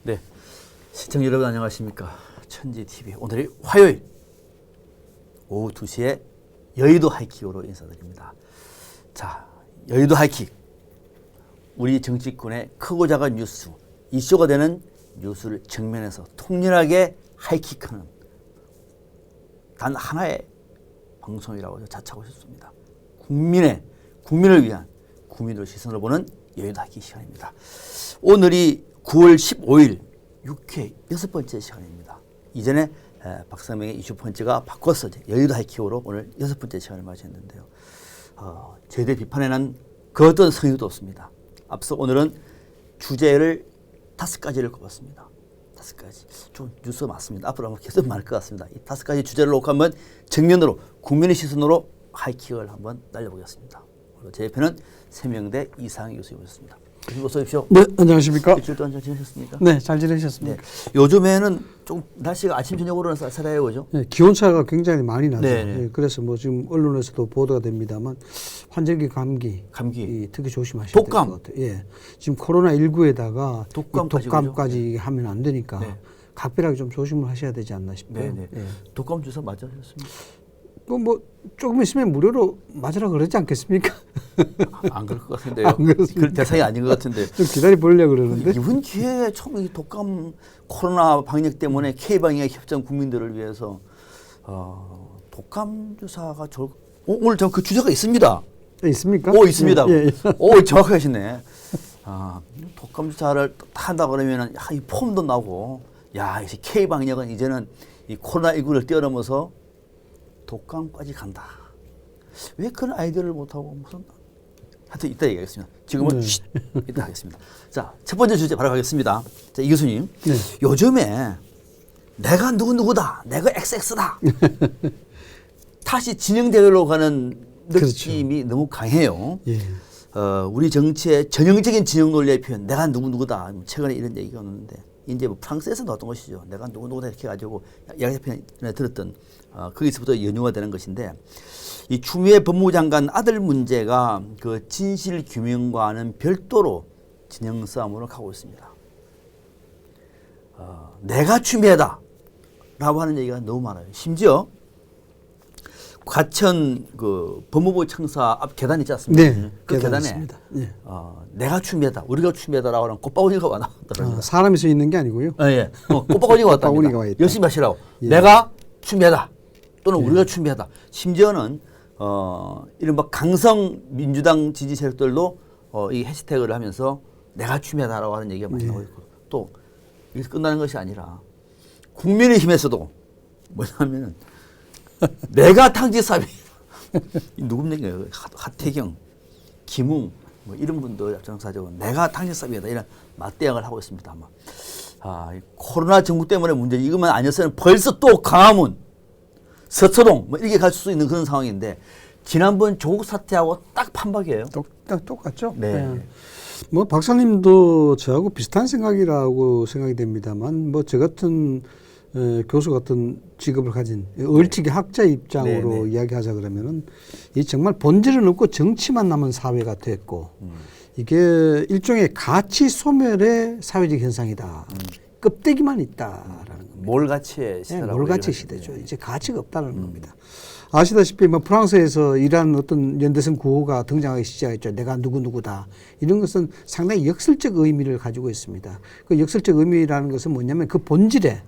네, 시청자 여러분 안녕하십니까. 천지TV 오늘이 화요일 오후 2시에 여의도 하이킥으로 인사드립니다. 자, 여의도 하이킥, 우리 정치권의 크고 작은 뉴스, 이슈가 되는 뉴스를 정면에서 통렬하게 하이킥하는 단 하나의 방송이라고 자처하고 싶습니다. 국민을 위한, 국민의 시선을 보는 여의도 하이킥 시간입니다. 오늘이 9월 15일 6회 6번째 시간입니다. 이전에 박상명의 이슈 펀치가 바꿔서 여의도 하이킥으로 오늘 6번째 시간을 맞이했는데요. 저희들 비판에는 그 어떤 성의도 없습니다. 앞서 오늘은 주제를 5가지를 꼽았습니다. 5가지. 좀 뉴스 맞습니다. 앞으로 한번 계속 많을 것 같습니다. 이 5가지 주제를 놓고 한번 정면으로 국민의 시선으로 하이킥을 한번 날려보겠습니다. 제 옆에는 세명대 이상희 교수님이었습니다. 어서 오십시오. 네, 안녕하십니까. 일주일 동안 잘 지내셨습니까? 네, 잘 지내셨습니까? 네. 요즘에는 좀 날씨가 아침 저녁으로는 쌀쌀해요, 그죠? 네, 기온차가 굉장히 많이 나죠. 네, 그래서 뭐 지금 언론에서도 보도가 됩니다만 환절기 감기 특히 조심하셔야 될 것 같아요. 예, 지금 코로나19에다가 독감까지 하면 안 되니까 각별하게 좀 조심을 하셔야 되지 않나 싶어요. 네. 독감 주사 맞으셨습니까? 뭐 조금 있으면 무료로 맞으라 그러지 않겠습니까? 안 그럴 것 같은데요. 그 대상이 아닌 것 같은데. 좀 기다려 보려고 그러는데. 이번 기회에 처음 이 독감 코로나 방역 때문에 K방역 협정 국민들을 위해서 독감 주사가 오늘 저 그 주제가 있습니다. 있습니까? 있습니다. 예. 정확하시네. 독감 주사를 한다 그러면은 이 폼도 나고, 이 K방역은 이제는 이 코로나19를 뛰어넘어서 독감까지 간다. 왜 그런 아이디어를 못하고 무슨 하여튼 이따 얘기하겠습니다. 지금은 이따 하겠습니다. 자, 첫 번째 주제 바로 가겠습니다. 자, 이 교수님, 요즘에 내가 누구다, 내가 XX다 다시 진영 대결로 가는 느낌이 너무 강해요. 우리 정치의 전형적인 진영 논리의 표현, 내가 누구다. 최근에 이런 얘기가 오는데 이제 뭐 프랑스에서 나왔던 것이죠. 내가 누구다 이렇게 가지고 이야기 편에 들었던 거기서부터 연유가 되는 것인데, 이 추미애 법무부 장관 아들 문제가 그 진실 규명과는 별도로 진영 싸움으로 가고 있습니다. 내가 추미애다라고 하는 얘기가 너무 많아요. 심지어 과천 그 법무부 청사 앞 계단 있지 않습니까? 네, 그 계단에 내가 추미애다, 우리가 추미애다라고 하는 꽃바구니가 왔더라고요. 사람이 서 있는 게 아니고요. 꽃바구니가 왔답니다. 열심히 하시라고. 내가 추미애다 또는 우리가 추미애다. 심지어는 이른바 강성 민주당 지지 세력들도 이 해시태그를 하면서 내가 추미애다라고 하는 얘기가 많이 나오고 있고, 또 여기서 끝나는 것이 아니라 국민의힘에서도 뭐냐면은 내가 당지사입니다. 누굽니까? 하태경, 김웅 뭐 이런 분들 앞장서가지고 내가 당지사입니다. 이런 맞대응을 하고 있습니다. 코로나 정부 때문에 문제 이것만 아니었으면 벌써 또 광화문, 서초동 뭐 이렇게 갈 수 있는 그런 상황인데, 지난번 조국 사태하고 딱 판박이에요. 똑같죠. 네. 뭐 박사님도 저하고 비슷한 생각이라고 생각이 됩니다만, 뭐 저 같은 교수 같은 직업을 가진 얼치기 학자 입장으로 이야기하자 그러면은 이 정말 본질은 없고 정치만 남은 사회가 됐고, 이게 일종의 가치 소멸의 사회적 현상이다. 껍데기만 있다라는 겁니다. 몰가치의 시대라고. 몰가치 시대죠. 이제 가치가 없다는 겁니다. 아시다시피 뭐 프랑스에서 이러한 어떤 연대성 구호가 등장하기 시작했죠. 내가 누구다. 이런 것은 상당히 역설적 의미를 가지고 있습니다. 그 역설적 의미라는 것은 뭐냐면 그 본질에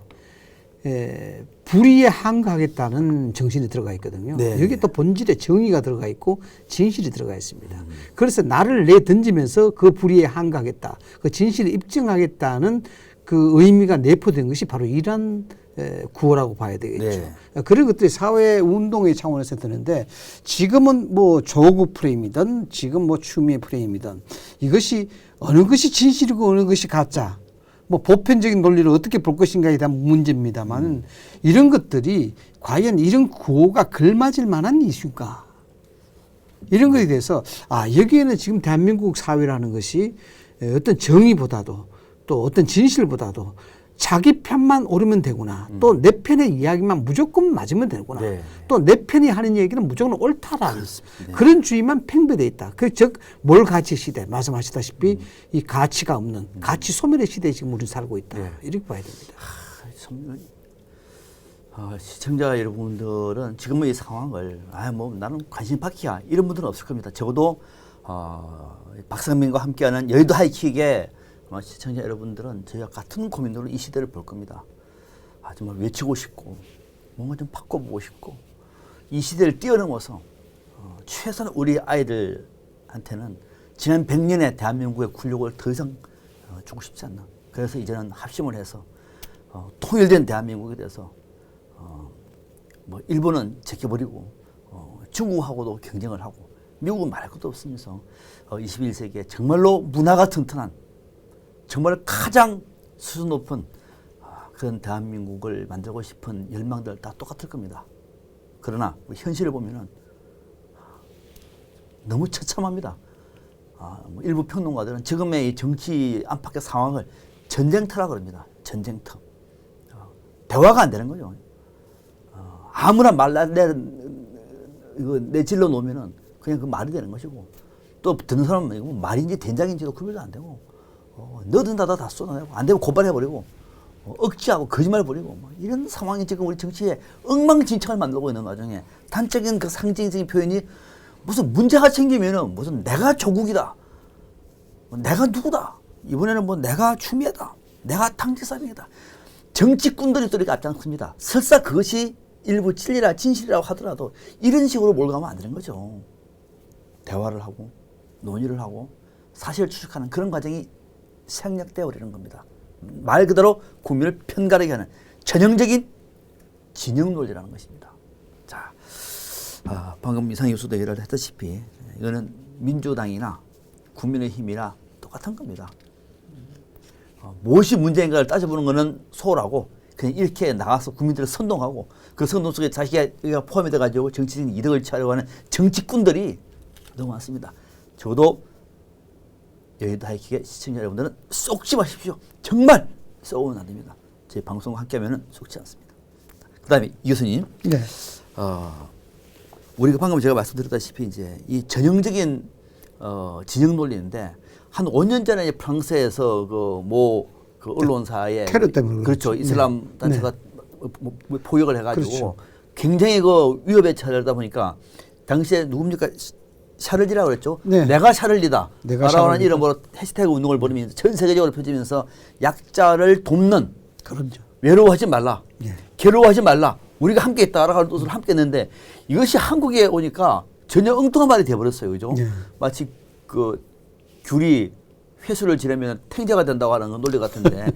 불의에 항거하겠다는 정신이 들어가 있거든요. 여기에 또 본질에 정의가 들어가 있고 진실이 들어가 있습니다. 그래서 나를 내던지면서 그 불의에 항거하겠다, 그 진실을 입증하겠다는 그 의미가 내포된 것이 바로 이러한 구호라고 봐야 되겠죠. 네. 그런 것들이 사회 운동의 차원에서 드는데 지금은 뭐 조국 프레임이든 지금 뭐 추미애 프레임이든 이것이 어느 것이 진실이고 어느 것이 가짜 뭐 보편적인 논리를 어떻게 볼 것인가에 대한 문제입니다만 이런 것들이 과연 이런 구호가 걸맞을 만한 이슈인가 이런 것에 대해서 여기에는 지금 대한민국 사회라는 것이 어떤 정의보다도 또 어떤 진실보다도 자기 편만 옳으면 되구나. 또 내 편의 이야기만 무조건 맞으면 되구나. 네. 또 내 편이 하는 얘기는 무조건 옳다라는 그렇습니다. 그런 주의만 팽배돼 있다. 즉 몰가치 시대 말씀하시다시피 이 가치가 없는 가치 소멸의 시대에 지금 우리 살고 있다. 네. 이렇게 봐야 됩니다. 시청자 여러분들은 지금의 이 상황을 뭐 나는 관심 밖이야 이런 분들은 없을 겁니다. 적어도 박상민과 함께하는 여의도 하이킥에 아마 시청자 여러분들은 저희와 같은 고민으로 이 시대를 볼 겁니다. 정말 외치고 싶고 뭔가 좀 바꿔보고 싶고 이 시대를 뛰어넘어서 최소한 우리 아이들한테는 지난 100년의 대한민국의 굴욕을 더 이상 주고 싶지 않나. 그래서 이제는 합심을 해서 통일된 대한민국에 대해서 뭐 일본은 제껴버리고 중국하고도 경쟁을 하고 미국은 말할 것도 없으면서 21세기에 정말로 문화가 튼튼한 정말 가장 수준 높은 그런 대한민국을 만들고 싶은 열망들 다 똑같을 겁니다. 그러나 현실을 보면은 너무 처참합니다. 뭐 일부 평론가들은 지금의 이 정치 안팎의 상황을 전쟁터라고 그럽니다. 전쟁터. 대화가 안 되는 거죠. 아무나 내질러 놓으면은 그냥 그 말이 되는 것이고 또 듣는 사람은 이거 말인지 된장인지도 구별도 안 되고 너든 나다 다 쏟아내고 안 되면 고발해버리고 억지하고 거짓말해버리고 뭐 이런 상황이 지금 우리 정치에 엉망진창을 만들고 있는 와중에 단적인 그 상징적인 표현이 무슨 문제가 생기면은 무슨 내가 조국이다, 내가 누구다, 이번에는 뭐 내가 추미애다, 내가 당지사명이다. 정치꾼들이 또 이렇게 앞장섭니다. 설사 그것이 일부 진리라 진실이라고 하더라도 이런 식으로 몰고 가면 안 되는 거죠. 대화를 하고 논의를 하고 사실을 추적하는 그런 과정이 생략되어 버리는 겁니다. 말 그대로 국민을 편가르게 하는 전형적인 진영 논리라는 것입니다. 자, 방금 이상희 교수도 얘기를 했다시피 이거는 민주당이나 국민의힘이나 똑같은 겁니다. 무엇이 문제인가를 따져보는 것은 소홀하고 그냥 이렇게 나가서 국민들을 선동하고 그 선동 속에 자기가 포함이 돼가지고 정치적인 이득을 취하려고 하는 정치꾼들이 너무 많습니다. 저도 여의도 하이킥의 시청자 여러분들은 쏙지 마십시오. 정말 쏘면 안 됩니다. 제 방송과 함께하면 속지 않습니다. 그 다음에 이 교수님. 네. 우리가 방금 제가 말씀드렸다시피 이제 이 전형적인 진영 논리인데 한 5년 전에 이제 프랑스에서 그 언론사에 테러 때문에 그렇죠. 이슬람 네. 단체가 포격을 해가지고 그렇죠. 굉장히 그 위협에 처하다 보니까 당시에 누굽니까? 샤를리라고 그랬죠. 네. 내가 샤를리다. 내가 라는 샤를리다. 이름으로 해시태그 운동을 벌이면서 전 세계적으로 펼치면서 약자를 돕는 그렇죠. 외로워하지 말라. 예. 괴로워하지 말라. 우리가 함께 있다라고 하는 뜻으로 함께 했는데 이것이 한국에 오니까 전혀 엉뚱한 말이 되어버렸어요. 그죠? 예. 마치 그 귤이 회수를 지르면 탱자가 된다고 하는 논리 같은데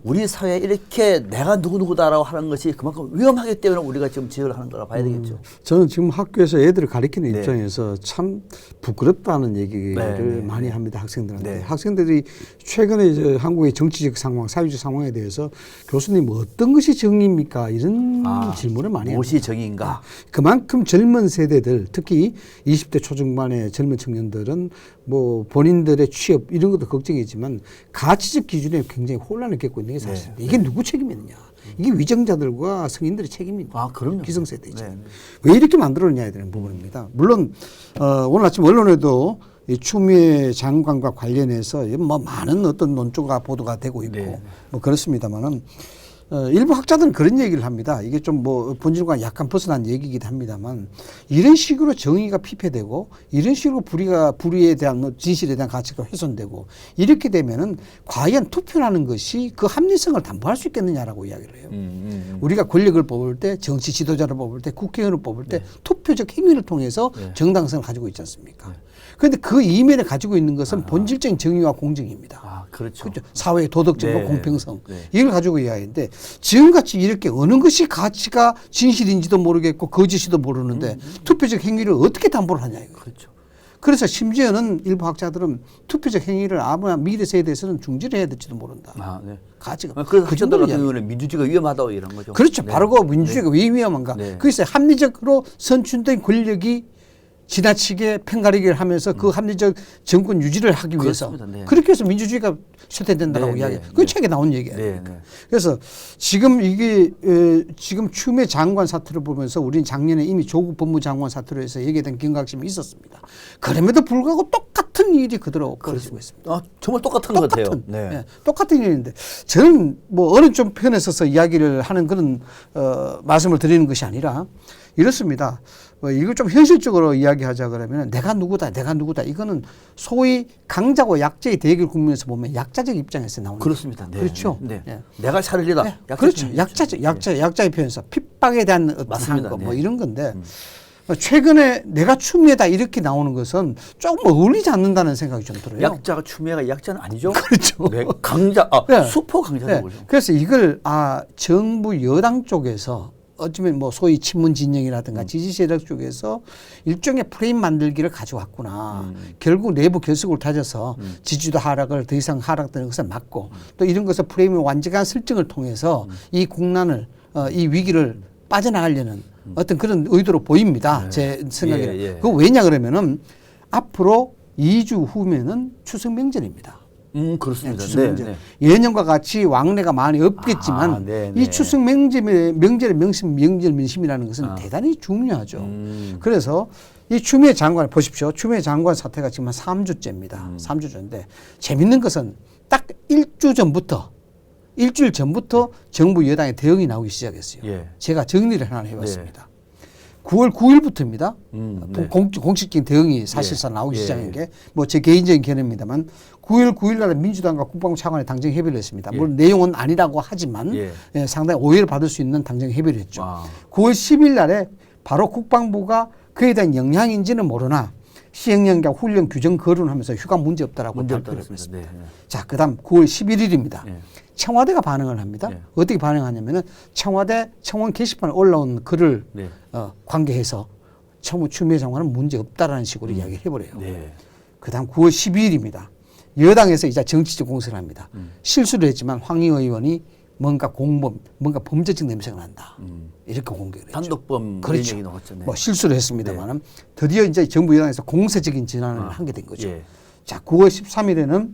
우리 사회에 이렇게 내가 누구누구다라고 하는 것이 그만큼 위험하기 때문에 우리가 지금 지적을 하는 거라 봐야 되겠죠. 저는 지금 학교에서 애들을 가르치는 네. 입장에서 참 부끄럽다는 얘기를 네. 많이 합니다. 학생들한테. 네. 학생들이 최근에 이제 한국의 정치적 상황, 사회적 상황에 대해서 교수님 어떤 것이 정의입니까? 이런 질문을 많이 합니다. 무엇이 정의인가? 그만큼 젊은 세대들, 특히 20대 초중반의 젊은 청년들은 뭐 본인들의 취업 이런 것도 걱정이지만 가치적 기준에 굉장히 혼란을 겪고 있는 게 사실입니다. 네. 이게 누구 책임이느냐? 이게 위정자들과 성인들의 책임입니다. 그럼요. 기성세대죠. 네. 왜 이렇게 만들어내야 되는 부분입니다. 물론 오늘 아침 언론에도 이 추미애 장관과 관련해서 뭐 많은 어떤 논조가 보도가 되고 있고 네. 뭐 그렇습니다만은 일부 학자들은 그런 얘기를 합니다. 이게 좀 뭐 본질과 약간 벗어난 얘기이기도 합니다만 이런 식으로 정의가 피폐되고 이런 식으로 불의에 대한 뭐 진실에 대한 가치가 훼손되고 이렇게 되면은 과연 투표라는 것이 그 합리성을 담보할 수 있겠느냐라고 이야기를 해요. 우리가 권력을 뽑을 때 정치 지도자를 뽑을 때 국회의원을 뽑을 때 투표적 행위를 통해서 정당성을 가지고 있지 않습니까? 그런데 그 이면에 가지고 있는 것은 본질적인 정의와 공정입니다. 그렇죠. 그렇죠. 사회의 도덕적으로 네. 공평성 네. 이걸 가지고 이야기인데 지금같이 이렇게 어느 것이 가치가 진실인지도 모르겠고 거짓이도 모르는데 투표적 행위를 어떻게 담보를 하냐 이거. 그렇죠. 그래서 심지어는 일부 학자들은 투표적 행위를 아마 미래 세대에서는 중지를 해야 될지도 모른다. 아, 네. 가치가. 그래서 그 학자들 정도로 같은 경우는 민주주의가 위험하다 이런 거죠. 그렇죠. 네. 바로 그 민주주의가 왜 위험한가. 네. 그래서 합리적으로 선출된 권력이 지나치게 편가르기를 하면서 그 합리적 정권 유지를 하기 위해서 그렇습니다. 네. 그렇게 해서 민주주의가 쇠퇴된다고 네, 이야기. 네, 그 네. 책에 나온 얘기예요. 네, 네. 그래서 지금 이게 지금 추미애 장관 사태를 보면서 우리는 작년에 이미 조국 법무장관 사태로 해서 얘기된 경각심이 있었습니다. 그럼에도 불구하고 똑같은 일이 그대로 벌어지고 있습니다. 아, 정말 똑같은 것 같아요. 네. 예, 똑같은 일인데 저는 뭐 어느 좀 편에 서서 이야기를 하는 그런 말씀을 드리는 것이 아니라 이렇습니다. 이걸 좀 현실적으로 이야기하자 그러면 내가 누구다 이거는 소위 강자고 약자의 대결 국면에서 보면 약자적 입장에서 나오는 그렇습니다. 네. 그렇죠. 네. 예. 내가 살리다. 네, 그렇죠. 약자의 표현에서 핍박에 대한 어떤 맞습니다. 거, 뭐 네. 이런 건데 최근에 내가 추미애다 이렇게 나오는 것은 조금 어울리지 않는다는 생각이 좀 들어요. 약자가 추미애가 약자는 아니죠. 그렇죠. 네. 강자, 네. 수포 강자죠. 네. 그래서 이걸 정부 여당 쪽에서 어쩌면 뭐 소위 친문 진영이라든가 지지 세력 쪽에서 일종의 프레임 만들기를 가져왔구나. 결국 내부 결속을 다져서 지지도 하락을 더 이상 하락되는 것을 막고 또 이런 것을 프레임의 완전한 설정을 통해서 이 국난을 이 위기를 빠져나가려는 어떤 그런 의도로 보입니다. 네. 제 생각에는. 예. 그거 왜냐 그러면은 앞으로 2주 후면은 추석 명절입니다. 그렇습니다. 추석 네, 명절. 네. 예년과 같이 왕래가 많이 없겠지만 아, 네, 이 네. 추석 명절의 명절 민심이라는 것은 대단히 중요하죠. 그래서 이 추미애 장관 보십시오. 추미애 장관 사태가 지금 한 3주째입니다. 3주째인데 재밌는 것은 딱 일주일 전부터 정부 여당의 대응이 나오기 시작했어요. 예. 제가 정리를 하나 해봤습니다. 9월 9일부터입니다. 네. 공식적인 대응이 사실상 나오기 예. 시작한 게 뭐 제 개인적인 견해입니다만 9월 9일 날 민주당과 국방부 차관이 당정 협의를 했습니다. 예. 물론 내용은 아니라고 하지만 예. 상당히 오해를 받을 수 있는 당정 협의를 했죠. 아. 9월 10일 날에 바로 국방부가 그에 대한 영향인지는 모르나 시행령과 훈련 규정 거론하면서 휴가 문제 없다라고 문제 발표를 없다 했습니다. 그랬습니다. 네. 자, 그다음 9월 11일입니다. 예. 청와대가 반응을 합니다. 예. 어떻게 반응하냐면은 청와대 청원 게시판에 올라온 글을 네. 관계해서 추미애 장관은 문제 없다라는 식으로 이야기를 해버려요. 네. 그다음 9월 12일입니다. 여당에서 이제 정치적 공세를 합니다. 실수를 했지만 황희호 의원이 뭔가 범죄적 냄새가 난다. 이렇게 공격을 했죠. 단독범 그렇죠. 얘기 나왔죠. 네. 뭐 실수를 했습니다만은 드디어 이제 정부 여당에서 공세적인 진안을 하게 된 거죠. 예. 자, 9월 13일에는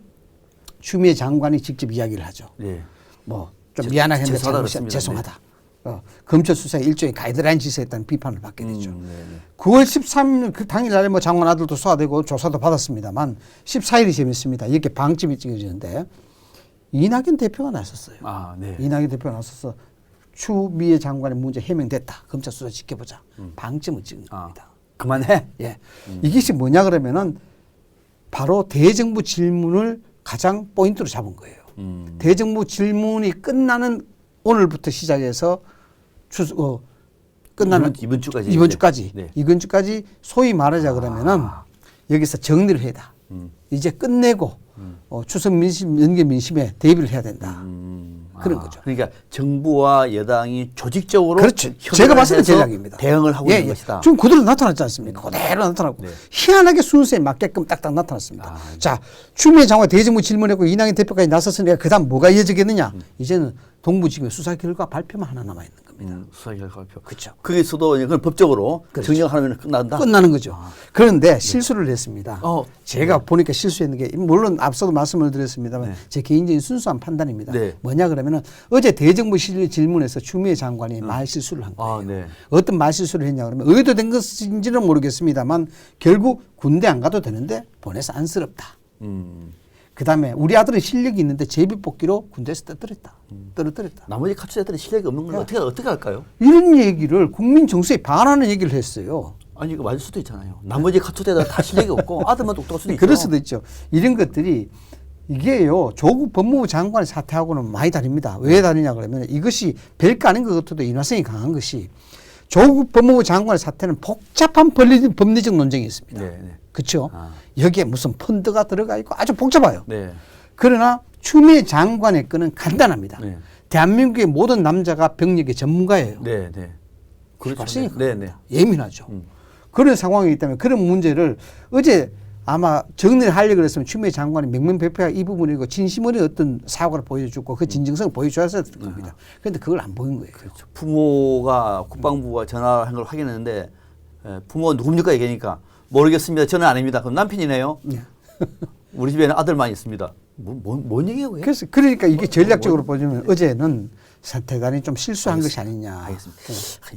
추미애 장관이 직접 이야기를 하죠. 네. 뭐 좀 미안하게 했는데 죄송하다 그랬습니다. 죄송하다. 검찰 수사에 일종의 가이드라인 지시했다는 비판을 받게 되죠. 네. 9월 13일 그 당일날에 뭐 장관 아들도 소화되고 조사도 받았습니다만 14일이 재밌습니다. 이렇게 방침이 찍어지는데 이낙연 대표가 나섰어요. 아, 네. 이낙연 대표가 나서서 추미애 장관의 문제 해명됐다. 검찰 수사 지켜보자. 방침을 찍은 겁니다. 그만해. 예. 이것이 뭐냐 그러면은 바로 대정부 질문을 가장 포인트로 잡은 거예요. 대정부 질문이 끝나는 오늘부터 시작해서 끝나는 이번 주까지. 이번 주까지 네. 이번 주까지 소위 말하자 그러면은 여기서 정리를 해다. 이제 끝내고 추석 연계 민심에 대비를 해야 된다. 그런 거죠. 그러니까 정부와 여당이 조직적으로 그렇죠. 제가 봤을 때 협의를 해서 제작입니다. 대응을 하고 있는 것이다. 지금 그대로 나타났지 않습니까? 그대로 나타나고 네. 희한하게 순서에 맞게끔 딱딱 나타났습니다. 자, 추미애 장관 대정부 질문했고 이낙연 대표까지 나섰으니까 그다음 뭐가 이어지겠느냐? 이제는 동부지검 수사 결과 발표만 하나 남아 있는 겁니다. 수사 결과 발표. 그렇죠. 거기서도 그걸 법적으로 그렇죠. 정정하면 끝난다. 끝나는 거죠. 그런데 실수를 했습니다. 어. 제가 보니까 실수했는 게 물론 앞서도 말씀을 드렸습니다만 네. 제 개인적인 순수한 판단입니다. 네. 뭐냐 그러면은 어제 대정부 질문에서 추미애 장관이 말 실수를 한 거예요. 아, 네. 어떤 말 실수를 했냐 그러면 의도된 것인지는 모르겠습니다만 결국 군대 안 가도 되는데 보내서 안쓰럽다. 그다음에 우리 아들은 실력이 있는데 제비뽑기로 군대에서 떨어뜨렸다. 나머지 카투자들이 실력이 없는 걸 어떻게 할까요? 이런 얘기를 국민 정서에 반하는 얘기를 했어요. 아니 이거 맞을 수도 있잖아요. 나머지 카투자들 다 실력이 없고 아들만 똑똑할 수도 있죠. 그럴 수도 있죠. 이런 것들이 이게요 조국 법무부 장관의 사태하고는 많이 다릅니다. 왜 다르냐 그러면 이것이 별거 아닌 것 같아도 인화성이 강한 것이 조국 법무부 장관의 사태는 복잡한 법리적 논쟁이 있습니다. 네, 네. 그렇죠? 여기에 무슨 펀드가 들어가 있고 아주 복잡해요. 네. 그러나 추미애 장관의 건은 간단합니다. 네. 대한민국의 모든 남자가 병력의 전문가예요. 네, 네. 그렇죠. 발생이 네, 네. 예민하죠. 그런 상황이기 때문에 그런 문제를 어제 아마 정리를 하려고 했으면 추미애 장관이 명명백백하게 이 부분이고 진심어린 어떤 사과를 보여주고 그 진정성을 보여줘야 될 겁니다. 그런데 그걸 안 보인 거예요. 그렇죠. 부모가 국방부가 전화한 걸 확인했는데 부모가 누굽니까 얘기하니까 모르겠습니다. 저는 아닙니다. 그럼 남편이네요. 예. 우리 집에는 아들만 있습니다. 뭔 얘기예요? 그게? 그래서 그러니까 이게 전략적으로 보자면 어제는 대단히 좀 실수한 것이 아니냐. 알겠습니다.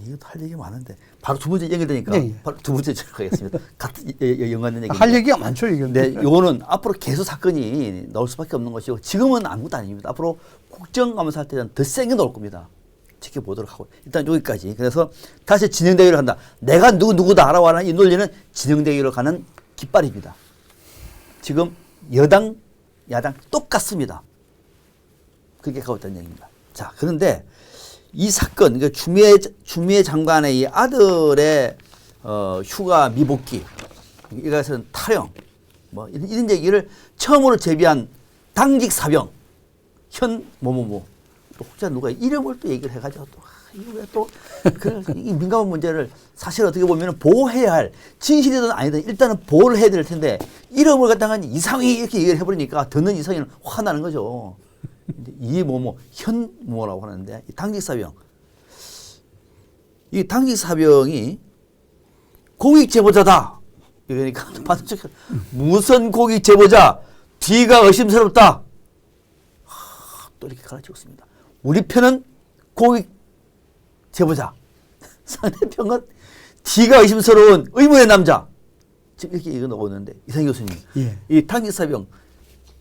이것도 할 얘기가 많은데 바로 두 번째 연결되니까 예, 예. 바로 두 번째 들어가겠습니다. 같은 연관된 얘기. 할 얘기가 많죠 이게. 네, 요거는 앞으로 계속 사건이 나올 수밖에 없는 것이고 지금은 아무것도 아닙니다. 앞으로 국정감사 할 때는 더 세게 나올 겁니다. 지켜보도록 하고 일단 여기까지. 그래서 다시 진영대결을 한다. 내가 누구다 알아와라는 이 논리는 진영대결로 가는 깃발입니다. 지금 여당, 야당 똑같습니다. 그렇게 가고 있다는 얘기입니다. 자, 그런데 이 사건, 그러니까 추미애 장관의 이 아들의 휴가 미복귀, 이것은 탈영, 뭐 이런 얘기를 처음으로 제기한 당직 사병 현 뭐뭐뭐 또 혹자 누가 이름을 또 얘기를 해가지고 또 이거 왜 또 이 민감한 문제를 사실 어떻게 보면 보호해야 할 진실이든 아니든 일단은 보호를 해야 될 텐데 이름을 갖다가 이상이 이렇게 얘기를 해버리니까 듣는 이상이는 화나는 거죠. 이 뭐뭐 현 뭐라고 하는데 이 당직 사병, 이 당직 사병이 공익 제보자다. 그러니까 반대쪽 무슨 공익 제보자? 뒤가 의심스럽다. 또 이렇게 갈라치고 있습니다. 우리 편은 공익 제보자, 상대편은 뒤가 의심스러운 의문의 남자. 지금 이렇게 이거 나오고 있는데 이상희 교수님, 예. 이 당직 사병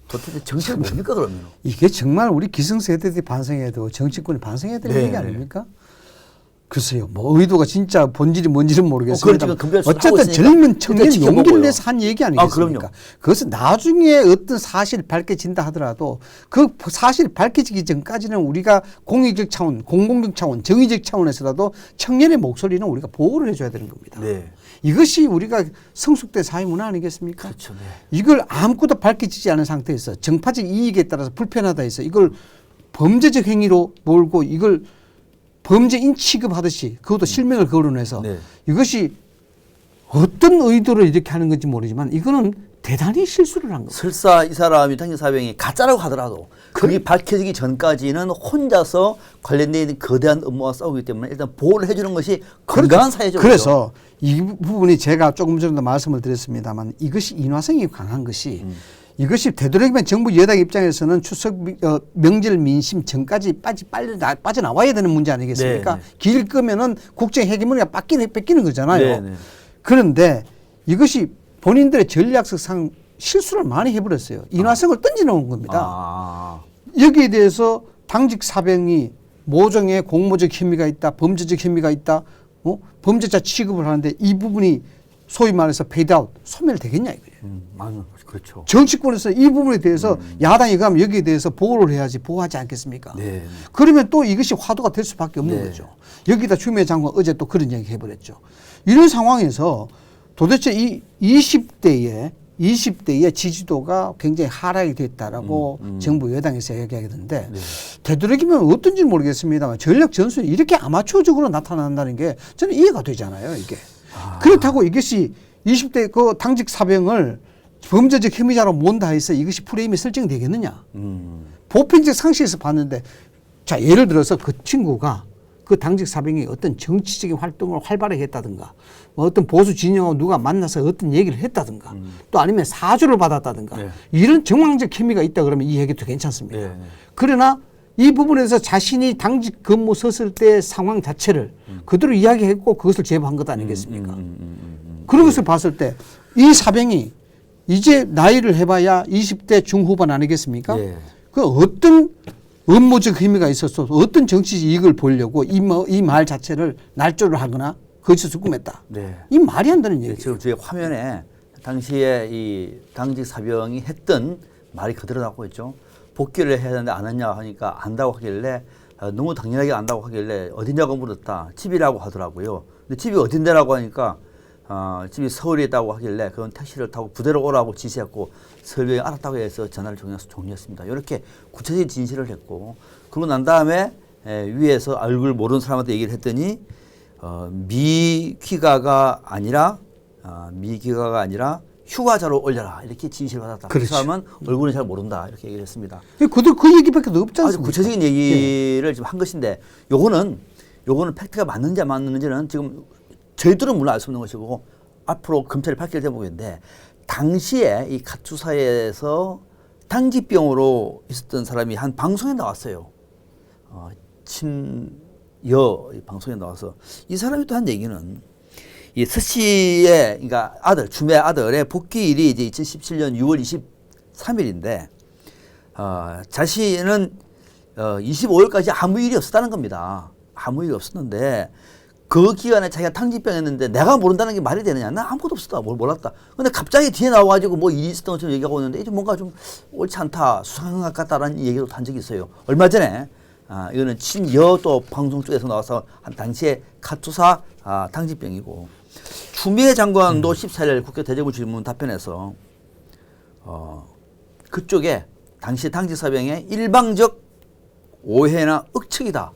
도대체 정체가 뭡니까 그러면? 이게 정말 우리 기성세대들이 반성해도 정치권이 반성해야 될 네. 얘기 아닙니까? 글쎄요, 뭐 의도가 진짜 본질이 뭔지는 모르겠습니다. 그건 지금 어쨌든 젊은 청년 일단 용기를 지켜보고요. 내서 한 얘기 아니겠습니까? 그럼요. 그것은 나중에 어떤 사실이 밝혀진다 하더라도 그 사실이 밝혀지기 전까지는 우리가 공익적 차원, 공공적 차원, 정의적 차원에서라도 청년의 목소리는 우리가 보호를 해줘야 되는 겁니다. 네. 이것이 우리가 성숙된 사회문화 아니겠습니까? 그렇죠. 네. 이걸 아무것도 밝혀지지 않은 상태에서 정파적 이익에 따라서 불편하다 해서 이걸 범죄적 행위로 몰고 이걸 범죄인 취급하듯이 그것도 실명을 거론해서 네. 이것이 어떤 의도로 이렇게 하는 건지 모르지만 이거는 대단히 실수를 한 겁니다. 설사 이 사람이 당직 사병이 가짜라고 하더라도 그게 밝혀지기 전까지는 혼자서 관련되어 있는 거대한 업무와 싸우기 때문에 일단 보호를 해주는 것이 건강한 사회적으로. 그래서 이 부분이 제가 조금 전에도 말씀을 드렸습니다만 이것이 인화성이 강한 것이 이것이 되도록이면 정부 여당 입장에서는 추석 명절 민심 전까지 빨리 빠져나와야 되는 문제 아니겠습니까? 네, 네. 길 끄면은 국정 헤게모니가 뺏기는 거잖아요. 네, 네. 그런데 이것이 본인들의 전략상 실수를 많이 해버렸어요. 인화성을 던져놓은 겁니다. 여기에 대해서 당직 사병이 모종의 공모적 혐의가 있다, 범죄적 혐의가 있다, 범죄자 취급을 하는데 이 부분이 소위 말해서 페이드아웃, 소멸되겠냐 이거예요. 맞아요. 그렇죠. 정치권에서 이 부분에 대해서 야당이 가면 여기에 대해서 보호를 해야지 보호하지 않겠습니까? 네. 그러면 또 이것이 화두가 될 수밖에 없는 네. 거죠. 여기다 추미애 장관 어제 또 그런 얘기 해버렸죠. 이런 상황에서 도대체 이 20대의 지지도가 굉장히 하락이 됐다라고 정부 여당에서 이야기하던데 네. 되도록이면 어떤지 모르겠습니다만 전략 전술이 이렇게 아마추어적으로 나타난다는 게 저는 이해가 되잖아요, 이게. 그렇다고 이것이 20대 그 당직 사병을 범죄적 혐의자로 몬다 해서 이것이 프레임이 설정되겠느냐. 보편적 상식에서 봤는데 자 예를 들어서 그 친구가 그 당직 사병이 어떤 정치적인 활동을 활발하게 했다든가 뭐 어떤 보수 진영하고 누가 만나서 어떤 얘기를 했다든가 또 아니면 사주를 받았다든가 네. 이런 정황적 혐의가 있다 그러면 이 얘기도 괜찮습니다. 네. 그러나 이 부분에서 자신이 당직 근무 섰을 때 상황 자체를 그대로 이야기했고 그것을 제보한 것 아니겠습니까? 그런 것을 봤을 때 이 사병이 이제 나이를 해봐야 20대 중후반 아니겠습니까? 네. 그 어떤 업무적 의미가 있었어 어떤 정치적 이익을 보려고 이 말 자체를 날조를 하거나 거짓을 꾸몄다. 네. 이 말이 안 되는 얘기예요. 지금 저희 화면에 당시에 이 당직 사병이 했던 말이 그대로 나오고 있죠. 복귀를 해야 되는데 안 했냐 하니까 안다고 하길래 너무 당연하게 안다고 하길래 어디냐고 물었다. 집이라고 하더라고요. 근데 집이 어딘데라고 하니까 집이 서울에 있다고 하길래 그건 택시를 타고 부대로 오라고 지시했고 서울에 알았다고 해서 전화를 종료했습니다. 이렇게 구체적인 진실을 했고 그러고 난 다음에 위에서 얼굴 모르는 사람한테 얘기를 했더니 미귀가가 아니라 휴가자로 올려라 이렇게 지시를 받았다. 그 사람은 얼굴은 잘 모른다 이렇게 얘기를 했습니다. 그들 그 얘기밖에 없지 않습니까? 아주 구체적인 얘기를 지금 한 것인데 요거는 팩트가 맞는지 안 맞는지는 지금 저희들은 물론 알 수 없는 것이고 앞으로 검찰이 밝힐 대목인데 당시에 이 카투사에서 당직병으로 있었던 사람이 한 방송에 나왔어요. 친여 방송에 나와서 이 사람이 또 한 얘기는 이 서 씨의 그러니까 아들 주매 아들의 복귀일이 이제 2017년 6월 23일인데 자신은 25일까지 아무 일이 없었다는 겁니다. 아무 일이 없었는데 그 기간에 자기가 당직병했는데 내가 모른다는 게 말이 되느냐? 나 아무것도 없었다. 뭘 몰랐다. 근데 갑자기 뒤에 나와가지고 뭐 일이 있었던 것처럼 얘기하고 있는데 이제 뭔가 좀 옳지 않다. 수상한 것 같다라는 얘기도 한 적이 있어요. 얼마 전에 이거는 친여 또 방송 쪽에서 나와서 한 당시에 카투사 당직병이고 추미애 장관도 14일 국회 대정부 질문 답변에서 그쪽에 당시 당직사병의 일방적 오해나 억측이다.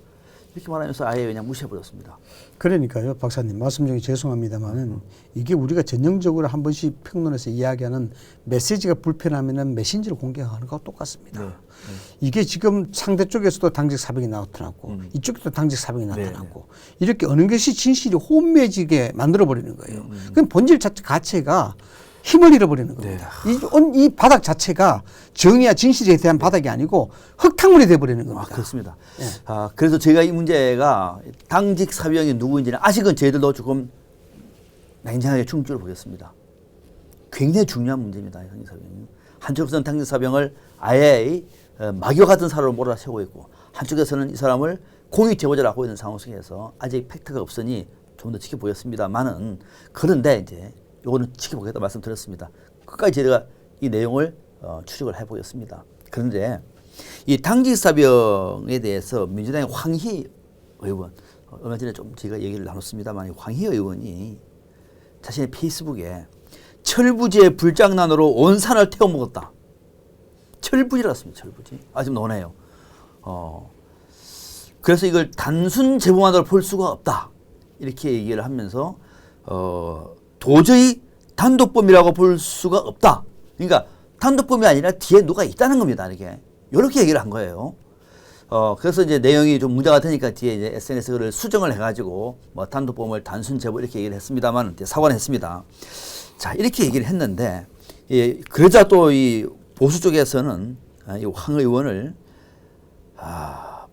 이렇게 말하면서 아예 그냥 무시해버렸습니다. 그러니까요, 박사님 말씀 중에 죄송합니다만은 이게 우리가 전형적으로 한 번씩 평론에서 이야기하는 메시지가 불편하면은 메신저를 공개하는 거와 똑같습니다. 네. 이게 지금 상대 쪽에서도 당직 사병이 나타났고 이쪽에도 당직 사병이 나타났고 이렇게 어느 것이 진실이 혼미해지게 만들어 버리는 거예요. 그럼 본질 자체가 힘을 잃어버리는 겁니다. 이 바닥 자체가 정의와 진실에 대한 바닥이 아니고 흙탕물이 돼버리는 겁니다. 그렇습니다. 네. 그래서 제가 이 문제가 당직 사병이 누구인지는 아직은 저희들도 조금 냉정하게 중점을 보겠습니다. 굉장히 중요한 문제입니다. 당직 사병이. 한쪽에서는 당직 사병을 아예 마귀와 같은 사람으로 몰아세우고 있고 한쪽에서는 이 사람을 공익 제보자라고 하고 있는 상황 속에서 아직 팩트가 없으니 좀 더 지켜보겠습니다만은 그런데 이제 요거는 지켜보겠다 말씀드렸습니다. 끝까지 제가 이 내용을 추적을 해보겠습니다. 그런데 이 당직사병에 대해서 민주당의 황희 의원 얼마 전에 좀 제가 얘기를 나눴습니다만 황희 의원이 자신의 페이스북에 철부지의 불장난으로 온 산을 태워먹었다. 철부지라고 했습니다. 철부지. 좀 논해요. 그래서 이걸 단순 제보만으로 볼 수가 없다. 이렇게 얘기를 하면서 도저히 단독범이라고 볼 수가 없다. 그러니까 단독범이 아니라 뒤에 누가 있다는 겁니다. 이렇게 얘기를 한 거예요. 그래서 이제 내용이 좀 문제가 되니까 뒤에 이제 SNS를 수정을 해가지고 뭐 단독범을 단순 제보 이렇게 얘기를 했습니다만 사과는 했습니다. 자, 이렇게 얘기를 했는데 그러자 또 이 보수 쪽에서는 이 황 의원을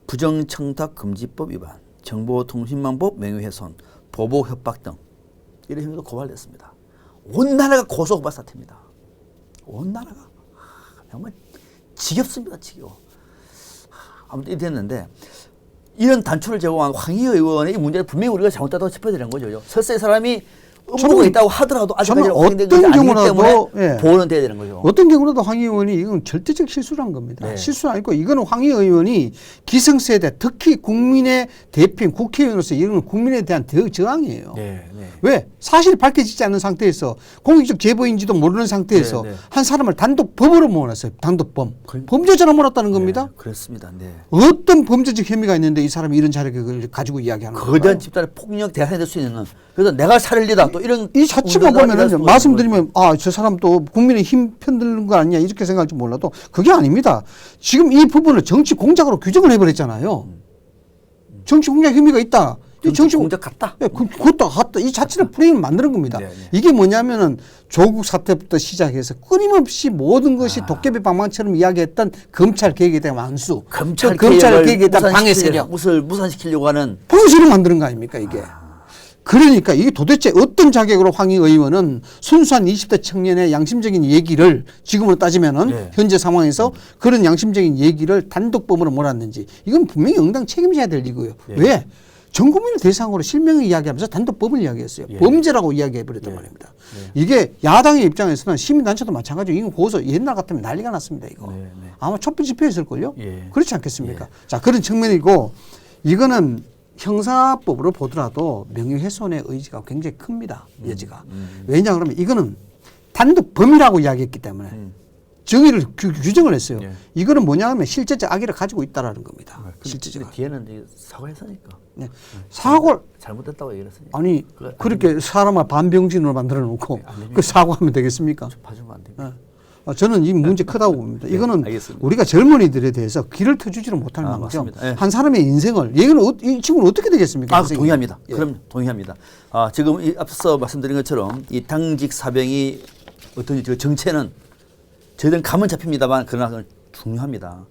부정청탁금지법 위반, 정보통신망법 명예훼손, 보복 협박 등 이런 혐의로 고발됐습니다. 온 나라가 고소고발 사태입니다. 온 나라가 정말 지겹습니다. 지겨워. 아무튼 이렇게 됐는데 이런 단초를 제공한 황희 의원의 이 문제를 분명히 우리가 잘못됐다고 짚어야 되는 거죠. 설사 이 사람이 음모가 있다고 하더라도 아직까지 어떤 경우라도 보호는 돼야 되는 거죠. 어떤 경우라도 황희 의원이 이건 절대적 실수란 겁니다. 네. 실수 아니고 이거는 황희 의원이 기성세대 특히 국민의 대표인 국회의원으로서 이건 국민에 대한 저항이에요. 네. 왜? 사실이 밝혀지지 않는 상태에서 공익적 제보인지도 모르는 상태에서 한 사람을 단독 범으로 몰았어요. 단독범. 범죄자로 몰았다는 겁니다. 그렇습니다. 어떤 범죄적 혐의가 있는데 이 사람이 이런 자료를 가지고 이야기하는 거예요. 거대한 집단의 폭력 대상이 될 수 있는 그래서 내가 살리다 또 이런 이 자체만 보면은 말씀드리면 저 사람 또 국민의 힘 편드는 거 아니냐 이렇게 생각할지 몰라도 그게 아닙니다. 지금 이 부분을 정치 공작으로 규정을 해버렸잖아요. 정치 공작 혐의가 있다. 정치 공작 같다. 그것도 같다. 이 자체를 프레임을 만드는 겁니다. 이게 뭐냐면은 조국 사태부터 시작해서 끊임없이 모든 것이 도깨비 방망처럼 이야기했던 검찰 개혁에 대한 완수, 검찰 개혁에 대한 방해 세력, 무산시키려고 하는 방해세력 만드는 거 아닙니까 이게? 그러니까 이게 도대체 어떤 자격으로 황희 의원은 순수한 20대 청년의 양심적인 얘기를 지금으로 따지면은 현재 상황에서 그런 양심적인 얘기를 단독범으로 몰았는지 이건 분명히 응당 책임져야 될 일이고요. 왜? 전 국민을 대상으로 실명을 이야기하면서 단독범을 이야기했어요. 범죄라고 이야기해버렸단 말입니다. 이게 야당의 입장에서는 시민단체도 마찬가지로 이건 고소 옛날 같으면 난리가 났습니다. 이거 아마 촛불 집회했을걸요. 그렇지 않겠습니까? 자, 그런 측면이고 이거는 형사법으로 보더라도 명예훼손의 의지가 굉장히 큽니다. 여지가. 왜냐 그러면 이거는 단독 범이라고 이야기했기 때문에 정의를 규정을 했어요. 예. 이거는 뭐냐 하면 실제적 악의를 가지고 있다라는 겁니다. 실제적 악의. 뒤에는 이제 사과했으니까. 네. 사과를 잘못됐다고 얘기를 했으니까. 아니 그렇게 사람을 반병진으로 만들어 놓고 그 사과하면 되겠습니까? 봐주면 안 됩니다. 저는 이 문제 크다고 봅니다. 네, 이거는 알겠습니다. 우리가 젊은이들에 대해서 길을 터주지를 못할 망정 맞습니다. 네. 한 사람의 인생을 얘는 이 친구는 어떻게 되겠습니까? 인생이? 동의합니다. 예. 그럼 동의합니다. 지금 앞서 말씀드린 것처럼 이 당직 사병이 어떤 그 정체는 저희들은 감은 잡힙니다만 그러나 그건 중요합니다.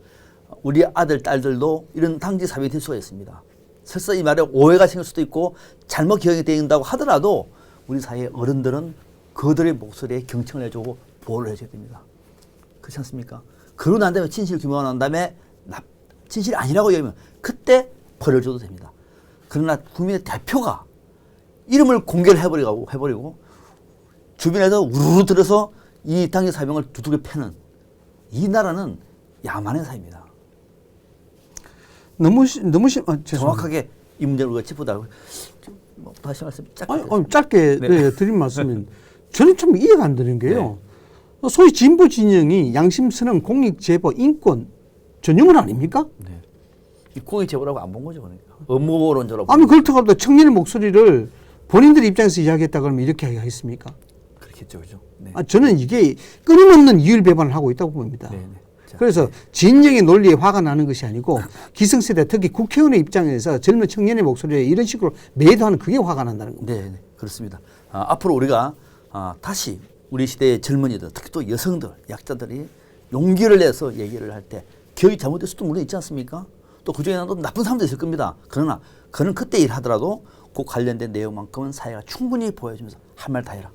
우리 아들, 딸들도 이런 당직 사병이 될 수가 있습니다. 설사 이 말에 오해가 생길 수도 있고 잘못 기억이 된다고 하더라도 우리 사회의 어른들은 그들의 목소리에 경청을 해주고 보호를 해줘야 됩니다. 그렇지 않습니까? 그러고 난 다음에 진실 규명을 한 다음에 진실이 아니라고 얘기하면 그때 벌을 줘도 됩니다. 그러나 국민의 대표가 이름을 공개를 해버리고 주변에서 우르르 들어서 이 당직 사병을 두들겨 패는 이 나라는 야만의 사회입니다. 너무 정확하게 이 문제를 우리가 짚어달라고. 뭐 다시 말씀 짧게. 짧게 네. 네, 드린 말씀은 저는 좀 이해가 안 되는 게요. 소위 진보 진영이 양심선언, 공익제보, 인권 전용은 아닙니까? 네. 이 공익 제보라고 안 본 거죠, 그러니까. 업무론자로. 아니 그렇다고 하도 청년의 목소리를 본인들 입장에서 이야기했다 그러면 이렇게 하겠습니까? 그렇겠죠, 그죠? 네. 저는 이게 끊임없는 이율 배반을 하고 있다고 봅니다. 네, 네. 자, 그래서 진영의 논리에 화가 나는 것이 아니고 기성세대 특히 국회의원의 입장에서 젊은 청년의 목소리에 이런 식으로 매도하는 그게 화가 난다는 겁니다. 네, 네. 그렇습니다. 앞으로 우리가 다시 우리 시대의 젊은이들, 특히 또 여성들, 약자들이 용기를 내서 얘기를 할 때 기억이 잘못될 수도 물론 있지 않습니까? 또 그중에는 또 나쁜 사람도 있을 겁니다. 그러나 그는 그때 일하더라도 그 관련된 내용만큼은 사회가 충분히 보여주면서 할 말 다 해라.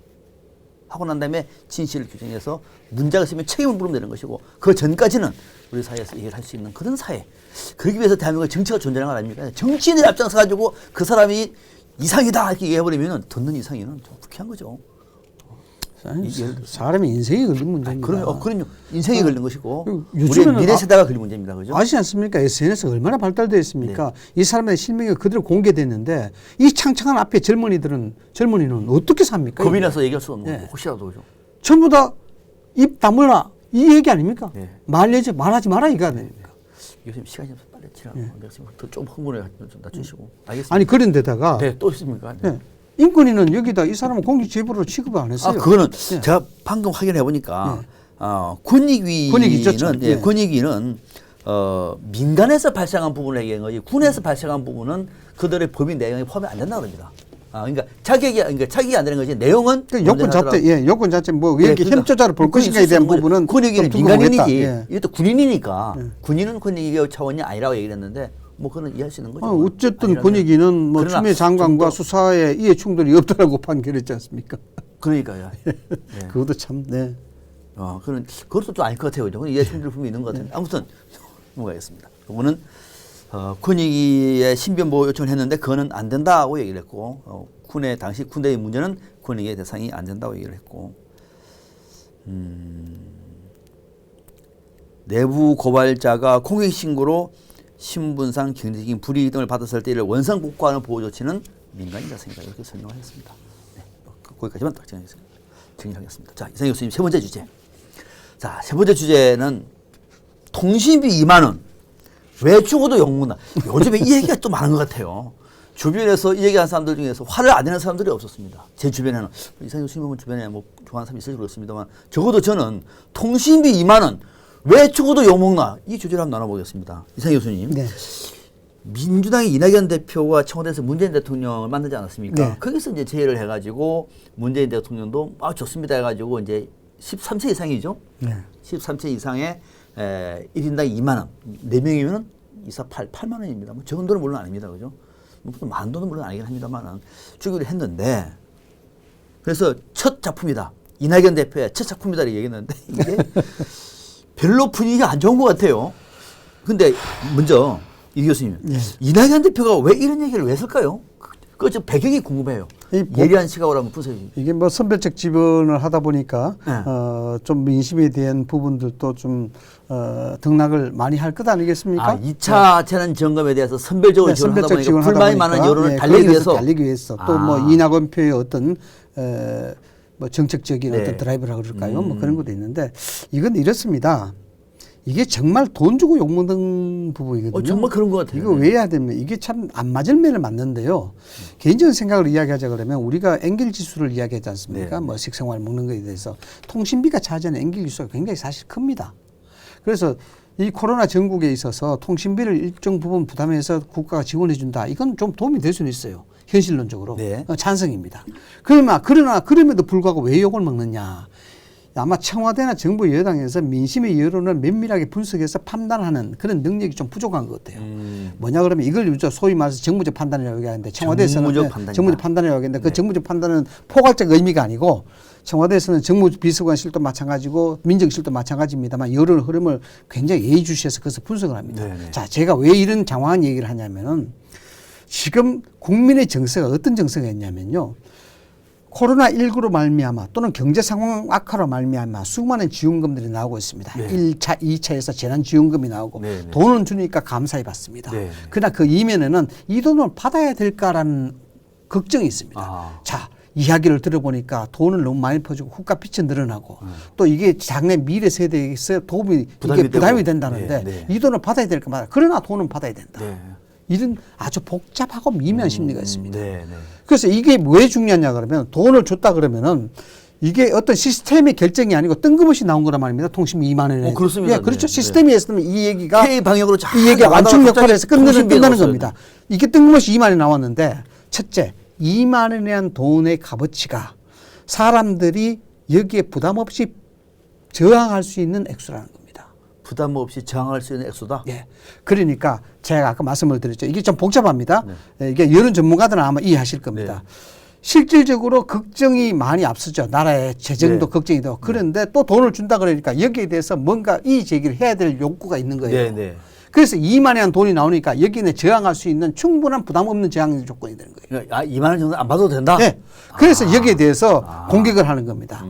하고 난 다음에 진실을 규정해서 문제가 있으면 책임을 물으면 되는 것이고 그 전까지는 우리 사회에서 얘기를 할 수 있는 그런 사회. 그러기 위해서 대한민국의 정치가 존재하는 건 아닙니까? 정치인들이 앞장서 가지고 그 사람이 이상이다 이렇게 얘기해버리면 듣는 이상이는 좀 불쾌한 거죠. 사람의 인생이 걸린 문제입니다. 그럼요. 인생이 걸린 것이고 우리 요즘에는 미래 세대가 걸린 문제입니다. 그죠? 아시지 않습니까? SNS가 얼마나 발달되어 있습니까? 이 사람의 실명이 그대로 공개됐는데 이 창창한 앞에 젊은이는 어떻게 삽니까? 겁이 나서 얘기할 수 없는 네. 거고 혹시라도 그죠? 전부 다 입 다물라 이 얘기 아닙니까? 네. 말하지 마라 이거 아닙니까? 요즘 시간이 없어서 빨리 치라고 내가 지금 좀 흥분을 좀 낮추시고 알겠습니다. 아니 그런데다가 네, 또 있습니까? 네. 네. 인권위는 여기다 이 사람은 공직제보로 취급을 안 했어요. 그거는 네. 제가 방금 확인해 보니까 네. 권익위는 네. 권익위는 민간에서 발생한 부분을 얘기한 거지 군에서 발생한 부분은 그들의 법인 내용에 포함이 안 된다 그럽니다. 그러니까 자격이 안 되는 거지 내용은 요건 자체 요건 자체 뭐 이렇게 그러니까 혐조자를 볼 것인가에 대한 부분은 권익위는 좀 두고 보겠다. 민간인이지 예. 이것도 군인이니까 군인은 권익위 차원이 아니라고 얘기를 했는데 뭐 그건 이해할 수 있는 거죠. 어쨌든 아니라면. 권익위는 뭐 그러나 추미애 장관과 좀 더- 수사에 이해 충돌이 없다라고 판결했지 않습니까? 그러니까요. 네. 그것도 참 네. 그것도 좀 아닐 것 같아요. 그죠? 이해 충돌 분명히 있는 것 같은데. 아무튼 넘어가겠습니다. 그거는 권익위에 신변 보호 요청을 했는데 그거는 안 된다고 얘기를 했고 당시 군대의 문제는 권익위의 대상이 안 된다고 얘기를 했고 내부 고발자가 공익 신고로 신분상 경제적인 불이익 등을 받았을 때 이를 원상 복구하는 보호 조치는 민간인 자성이다 이렇게 설명하였습니다. 네, 거기까지만 딱 정리하겠습니다. 자, 이상희 교수님 세 번째 주제. 자, 세 번째 주제는 통신비 2만 원. 왜 죽어도 욕먹나. 요즘에 이 얘기가 좀 많은 것 같아요. 주변에서 이 얘기하는 사람들 중에서 화를 안 내는 사람들이 없었습니다. 제 주변에는. 이상희 교수님은 주변에 뭐 좋아하는 사람이 있을지 모르겠습니다만 적어도 저는 통신비 2만 원. 왜 죽어도 욕먹나. 이 주제를 한번 나눠보겠습니다. 이상희 교수님. 네. 민주당의 이낙연 대표가 청와대에서 문재인 대통령을 만나지 않았습니까? 네. 거기서 이제 제의를 해가지고 문재인 대통령도 좋습니다 해가지고 이제 13세 이상이죠. 네. 13세 이상의 1인당 2만 원. 4명이면 8만 원입니다. 뭐 적은 돈은 물론 아닙니다. 그죠? 뭐 많은 돈은 물론 아니긴 합니다만 주기로 했는데 그래서 첫 작품이다. 이낙연 대표의 첫 작품이다 이렇게 얘기했는데 이게 별로 분위기가 안 좋은 것 같아요. 근데 먼저 이 교수님, 네. 이낙연 대표가 왜 이런 얘기를 왜 했을까요? 그 배경이 궁금해요. 예리한 시각으로 한번 분석해 주십시오. 이게 뭐 선별적 지원을 하다 보니까 네. 좀 민심에 대한 부분들도 좀 등락을 많이 할 것 아니겠습니까? 아, 2차 재난지원금에 대해서 선별적으로 지원하다 선별적 보니까 지원을 하다 불만이 보니까, 많은 여론을 예, 달래기 거기에서 위해서 달리기 위해서 또 뭐 아. 이낙연 표의 어떤 뭐 정책적인 네. 어떤 드라이브라고 그럴까요? 뭐 그런 것도 있는데 이건 이렇습니다. 이게 정말 돈 주고 욕먹는 부분이거든요. 정말 그런 것 같아요. 이거 왜 해야 되면 이게 참 안 맞을 매를 맞는데요. 개인적인 생각을 이야기하자 그러면 우리가 앵길 지수를 이야기하지 않습니까? 네. 뭐 식생활 먹는 거에 대해서 통신비가 차지하는 앵길 지수가 굉장히 사실 큽니다. 그래서 이 코로나 전국에 있어서 통신비를 일정 부분 부담해서 국가가 지원해 준다. 이건 좀 도움이 될 수는 있어요. 현실론적으로. 네. 찬성입니다. 그러나 그럼에도 불구하고 왜 욕을 먹느냐. 아마 청와대나 정부 여당에서 민심의 여론을 면밀하게 분석해서 판단하는 그런 능력이 좀 부족한 것 같아요. 뭐냐 그러면 이걸 소위 말해서 정무적 판단이라고 얘기하는데 청와대에서는 정무적 판단이라고 얘기하는데 그 정무적 판단은 포괄적 의미가 아니고 청와대에서는 정무비서관실도 마찬가지고 민정실도 마찬가지입니다만 여론 흐름을 굉장히 예의주시해서 그것을 분석을 합니다. 네네. 자, 제가 왜 이런 장황한 얘기를 하냐면은 지금 국민의 정세가 어떤 정세가 있냐면요. 코로나19로 말미암아 또는 경제 상황 악화로 말미암아 수많은 지원금들이 나오고 있습니다. 네. 1차, 2차에서 재난지원금이 나오고 네, 네. 돈은 주니까 감사히 받습니다. 네. 그러나 그 이면에는 이 돈을 받아야 될까라는 걱정이 있습니다. 아. 자, 이야기를 들어보니까 돈을 너무 많이 퍼주고 국가 빚이 늘어나고 또 이게 장래 미래 세대에서 부담이 된다는데 네, 네. 이 돈을 받아야 될까 말이야. 그러나 돈은 받아야 된다. 네. 이런 아주 복잡하고 미묘한 심리가 있습니다. 네, 네. 그래서 이게 왜 중요하냐 그러면 돈을 줬다 그러면은 이게 어떤 시스템의 결정이 아니고 뜬금없이 나온 거란 말입니다. 통신 2만 원에. 그렇습니다. 예, 그렇죠. 네, 시스템이 했으면 이 얘기가 K 방향으로 이 얘기가 완충 역할을 해서 끝나는 없어요. 겁니다. 이게 뜬금없이 2만 원이 나왔는데 첫째, 2만 원에 대한 돈의 값어치가 사람들이 여기에 부담 없이 저항할 수 있는 액수라는 겁니다. 부담 없이 저항할 수 있는 액수다. 예. 그러니까 제가 아까 말씀을 드렸죠. 이게 좀 복잡합니다. 예, 이게 여론 전문가들은 아마 이해하실 겁니다. 네. 실질적으로 걱정이 많이 앞서죠. 나라의 재정도 네. 걱정이 되고. 그런데 또 돈을 준다 그러니까 여기에 대해서 뭔가 이의 제기를 해야 될 욕구가 있는 거예요. 네, 네. 그래서 2만에 한 돈이 나오니까 여기에 저항할 수 있는 충분한 부담 없는 저항 조건이 되는 거예요. 아, 2만 원 정도 안 받아도 된다? 네. 그래서 여기에 대해서 공격을 하는 겁니다.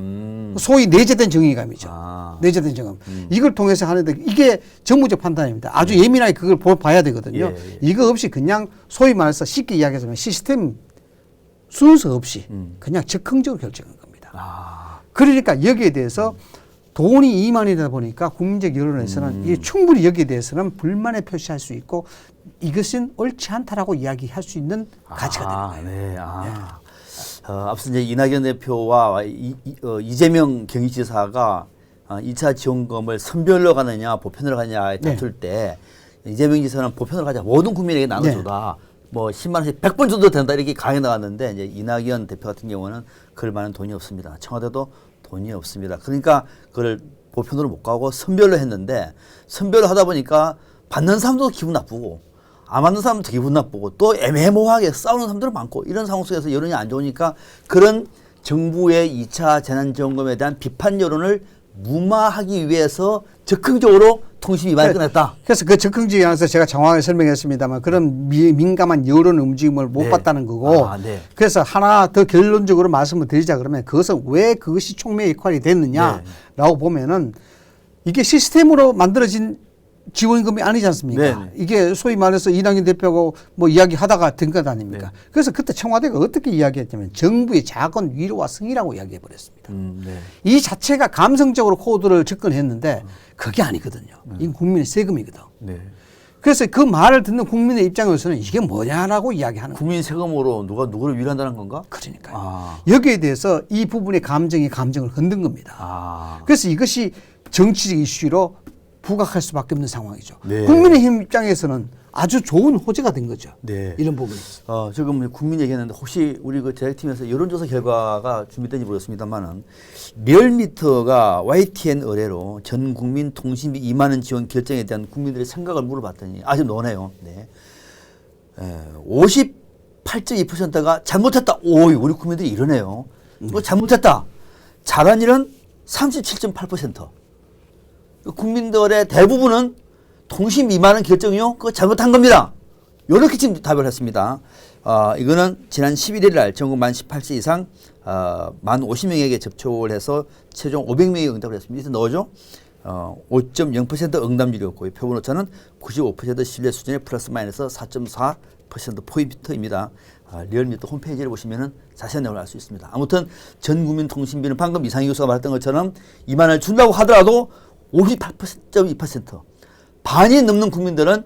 소위 내재된 정의감이죠. 내재된 정의감. 이걸 통해서 하는데 이게 정무적 판단입니다. 아주 예민하게 그걸 봐야 되거든요. 예. 이거 없이 그냥 소위 말해서 쉽게 이야기하자면 시스템 순서 없이 그냥 즉흥적으로 결정한 겁니다. 그러니까 여기에 대해서 돈이 2만이다 보니까 국민적 여론에서는 이게 충분히 여기에 대해서는 불만을 표시할 수 있고 이것은 옳지 않다라고 이야기할 수 있는 가치가 되는 거예요. 네. 앞서 이제 이낙연 대표와 이재명 경기지사가 2차 지원금을 선별로 가느냐 보편으로 가느냐 다툴 때 이재명 지사는 보편으로 가자 모든 국민에게 나눠주다. 뭐 10만 원씩 100번 줘도 된다 이렇게 강해 나갔는데 이제 이낙연 대표 같은 경우는 그럴 만한 돈이 없습니다. 청와대도 돈이 없습니다. 그러니까 그걸 보편으로 못 가고 선별로 했는데 선별로 하다 보니까 받는 사람도 기분 나쁘고 안 받는 사람도 기분 나쁘고 또 애매모호하게 싸우는 사람들은 많고 이런 상황 속에서 여론이 안 좋으니까 그런 정부의 2차 재난지원금에 대한 비판 여론을 무마하기 위해서 적극적으로 통신 위반을 꺼냈다. 그래서 그 적극적이 안에서 제가 정확하게 설명했습니다만 그런 민감한 여론 움직임을 못 봤다는 거고 그래서 하나 더 결론적으로 말씀을 드리자 그러면 그것은 왜 그것이 촉매 역할이 됐느냐라고 보면은 이게 시스템으로 만들어진 지원금이 아니지 않습니까? 이게 소위 말해서 이낙연 대표하고 뭐 이야기하다가 된 것 아닙니까? 그래서 그때 청와대가 어떻게 이야기했냐면 정부의 작은 위로와 승인이라고 이야기해버렸습니다. 이 자체가 감성적으로 코드를 접근했는데 그게 아니거든요. 이건 국민의 세금이거든. 그래서 그 말을 듣는 국민의 입장에서는 이게 뭐냐라고 이야기하는 거예요. 국민 세금으로 누가 누구를 위로한다는 건가? 그러니까요. 여기에 대해서 이 부분의 감정을 흔든 겁니다. 그래서 이것이 정치적 이슈로 부각할 수밖에 없는 상황이죠. 국민의힘 입장에서는 아주 좋은 호재가 된 거죠. 이런 부분이. 지금 국민 얘기했는데 혹시 우리 그 제작팀에서 여론조사 결과가 준비된지 모르겠습니다만은 리얼미터가 YTN 의뢰로 전 국민 통신비 2만 원 지원 결정에 대한 국민들의 생각을 물어봤더니 아주 노네요. 58.2%가 잘못했다. 오, 우리 국민들이 이러네요. 잘못했다. 잘한 일은 37.8%. 국민들의 대부분은 통신 2만 원 결정이요? 그거 잘못한 겁니다. 이렇게 지금 답을 했습니다. 이거는 지난 11일 날 전국 만 18세 이상 만 50명에게 접촉을 해서 최종 500명이 응답을 했습니다. 이때 넣어줘. 5.0% 응답률이었고 표본 오차는 95% 신뢰 수준의 플러스 마이너스 4.4% 포인트입니다. 리얼미터 홈페이지를 보시면은 자세한 내용을 알 수 있습니다. 아무튼 전 국민 통신비는 방금 이상희 교수가 말했던 것처럼 2만 원을 준다고 하더라도 58.2% 반이 넘는 국민들은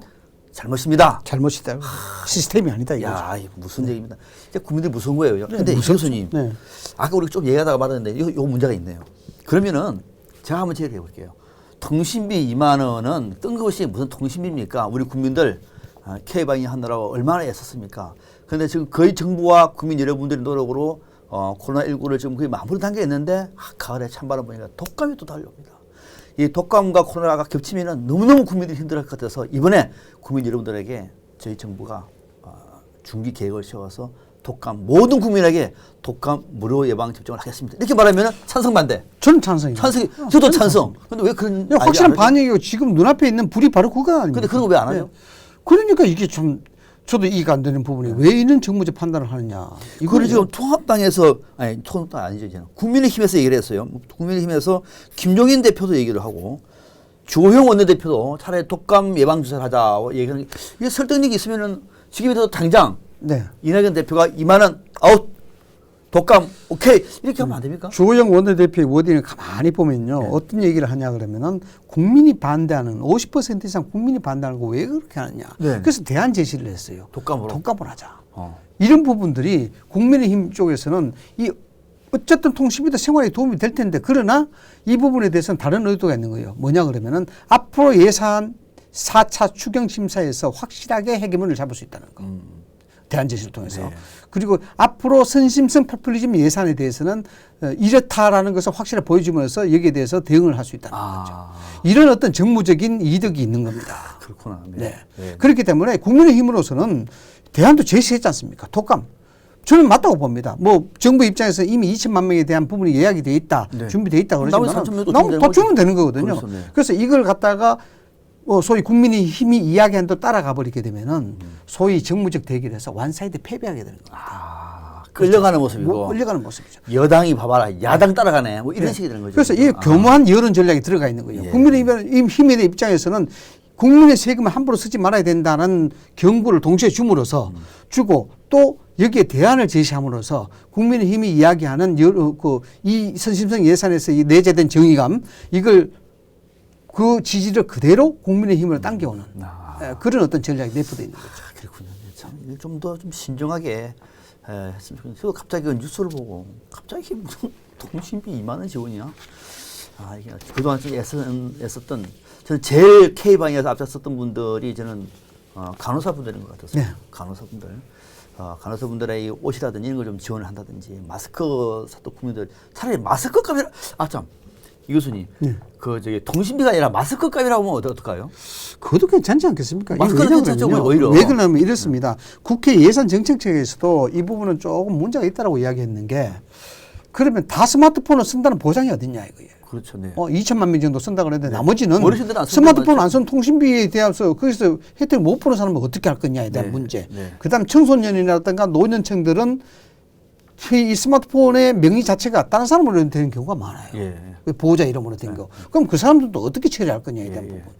잘못입니다. 잘못이다. 시스템이 아니다 이거죠. 야, 이거 무슨 얘기입니다. 이제 국민들이 무서운 거예요. 근데 이 교수님, 네. 아까 우리 좀 얘기하다가 말았는데 요 문제가 있네요. 그러면은 제가 한번 제기해 볼게요. 통신비 2만 원은 뜬금없이 무슨 통신비입니까? 우리 국민들 K방위 하느라고 얼마나 애썼습니까? 그런데 지금 거의 정부와 국민 여러분들의 노력으로 코로나19를 지금 거의 마무리 단계에 있는데 가을에 찬바람 보니까 독감이 또 달려옵니다. 이 독감과 코로나가 겹치면 너무너무 국민들이 힘들어할 것 같아서 이번에 국민 여러분들에게 저희 정부가 중기 계획을 세워서 독감 모든 국민에게 독감 무료 예방 접종을 하겠습니다. 이렇게 말하면 찬성 반대? 저는 찬성입니다. 찬성이 저도 찬성. 근데 왜 그런 확실한 반영이고 지금 눈앞에 있는 불이 바로 그거 아닙니까? 근데 그런 거 왜 안 하죠? 그러니까 이게 좀 저도 이해가 안 되는 부분이 왜 이런 정무적 판단을 하느냐. 이거를 지금 통합당에서 아니 통합당 아니죠 이제는 국민의힘에서 얘기를 했어요. 국민의힘에서 김종인 대표도 얘기를 하고 주호영 원내대표도 차라리 독감 예방 주사를 하자 얘기하는 게 이게 설득력이 있으면은 지금이라도 당장 네. 이낙연 대표가 2만 원 아웃 독감 오케이 이렇게 하면 안 됩니까? 주호영 원내대표의 워딩을 가만히 보면요. 네. 어떤 얘기를 하냐 그러면은 국민이 반대하는 50% 이상 국민이 반대하는 거 왜 그렇게 하느냐. 네. 그래서 대안 제시를 했어요. 독감으로 독감을 하자. 어. 이런 부분들이 국민의힘 쪽에서는 이 어쨌든 통신비도 생활에 도움이 될 텐데 그러나 이 부분에 대해서는 다른 의도가 있는 거예요. 뭐냐 그러면은 앞으로 예산 4차 추경심사에서 확실하게 해결문을 잡을 수 있다는 거. 대안 제시를 통해서. 네. 그리고 앞으로 선심성 포퓰리즘 예산에 대해서는 이렇다라는 것을 확실히 보여주면서 여기에 대해서 대응을 할 수 있다는 거죠. 이런 어떤 정무적인 이득이 있는 겁니다. 그렇구나. 네. 네. 네. 그렇기 때문에 국민의힘으로서는 대안도 제시했지 않습니까? 독감. 저는 맞다고 봅니다. 뭐 정부 입장에서 이미 2천만 명에 대한 부분이 예약이 돼 있다, 네. 준비돼 있다 그러지만 나머지 3천 명도 더 주면 되는 거거든요. 그렇죠, 네. 그래서 이걸 갖다가 소위 국민의힘이 이야기한 대로 따라가 버리게 되면은 소위 정무적 대결에서 원사이드 패배하게 되는 겁니다. 끌려가는 모습이고 끌려가는 모습이죠. 여당이 봐봐라 야당 따라가네 뭐 이런 식이 되는 거죠. 그래서 이 교묘한 여론 전략이 들어가 있는 거예요. 예. 국민의힘의 입장에서는 국민의 세금을 함부로 쓰지 말아야 된다는 경고를 동시에 줌으로써 주고 또 여기에 대안을 제시함으로써 국민의힘이 이야기하는 이 선심성 예산에서 이 내재된 정의감 이걸 그 지지를 그대로 국민의힘으로 당겨오는 그런 어떤 전략이 내포되어 있는 거죠. 그렇군요. 참 좀 더 좀 신중하게 했으면 좋겠는데 저도 갑자기 그 뉴스를 보고 갑자기 무슨 통신비 2만 원 지원이야? 이게 그동안 좀 애썼던 저는 제일 K방에서 앞장섰던 분들이 저는 간호사분들인 것 같았어요. 네. 간호사분들. 간호사분들의 이 옷이라든지 이런 걸 좀 지원을 한다든지 마스크 샀던 국민들 차라리 마스크 값이라 이 교수님 네. 통신비가 아니라 마스크 값이라고 하면 어떨까요? 그것도 괜찮지 않겠습니까? 마스크는 괜찮죠, 오히려. 왜 그러냐면 이렇습니다. 국회 예산정책처에서도 이 부분은 조금 문제가 있다고 이야기했는 게 그러면 다 스마트폰을 쓴다는 보장이 어딨냐 이거예요. 그렇죠. 네. 2천만 명 정도 쓴다 그랬는데 나머지는 어르신들은 안 스마트폰 안 쓰는 통신비에 대해서 거기서 혜택 못 보는 사람은 어떻게 할 거냐에 대한 네. 문제. 네. 그다음 청소년이라든가 노년층들은 이 스마트폰의 명의 자체가 다른 사람으로 되는 경우가 많아요. 예. 보호자 이름으로 된 거. 그럼 그 사람들도 어떻게 처리할 거냐에 대한 예, 예. 부분.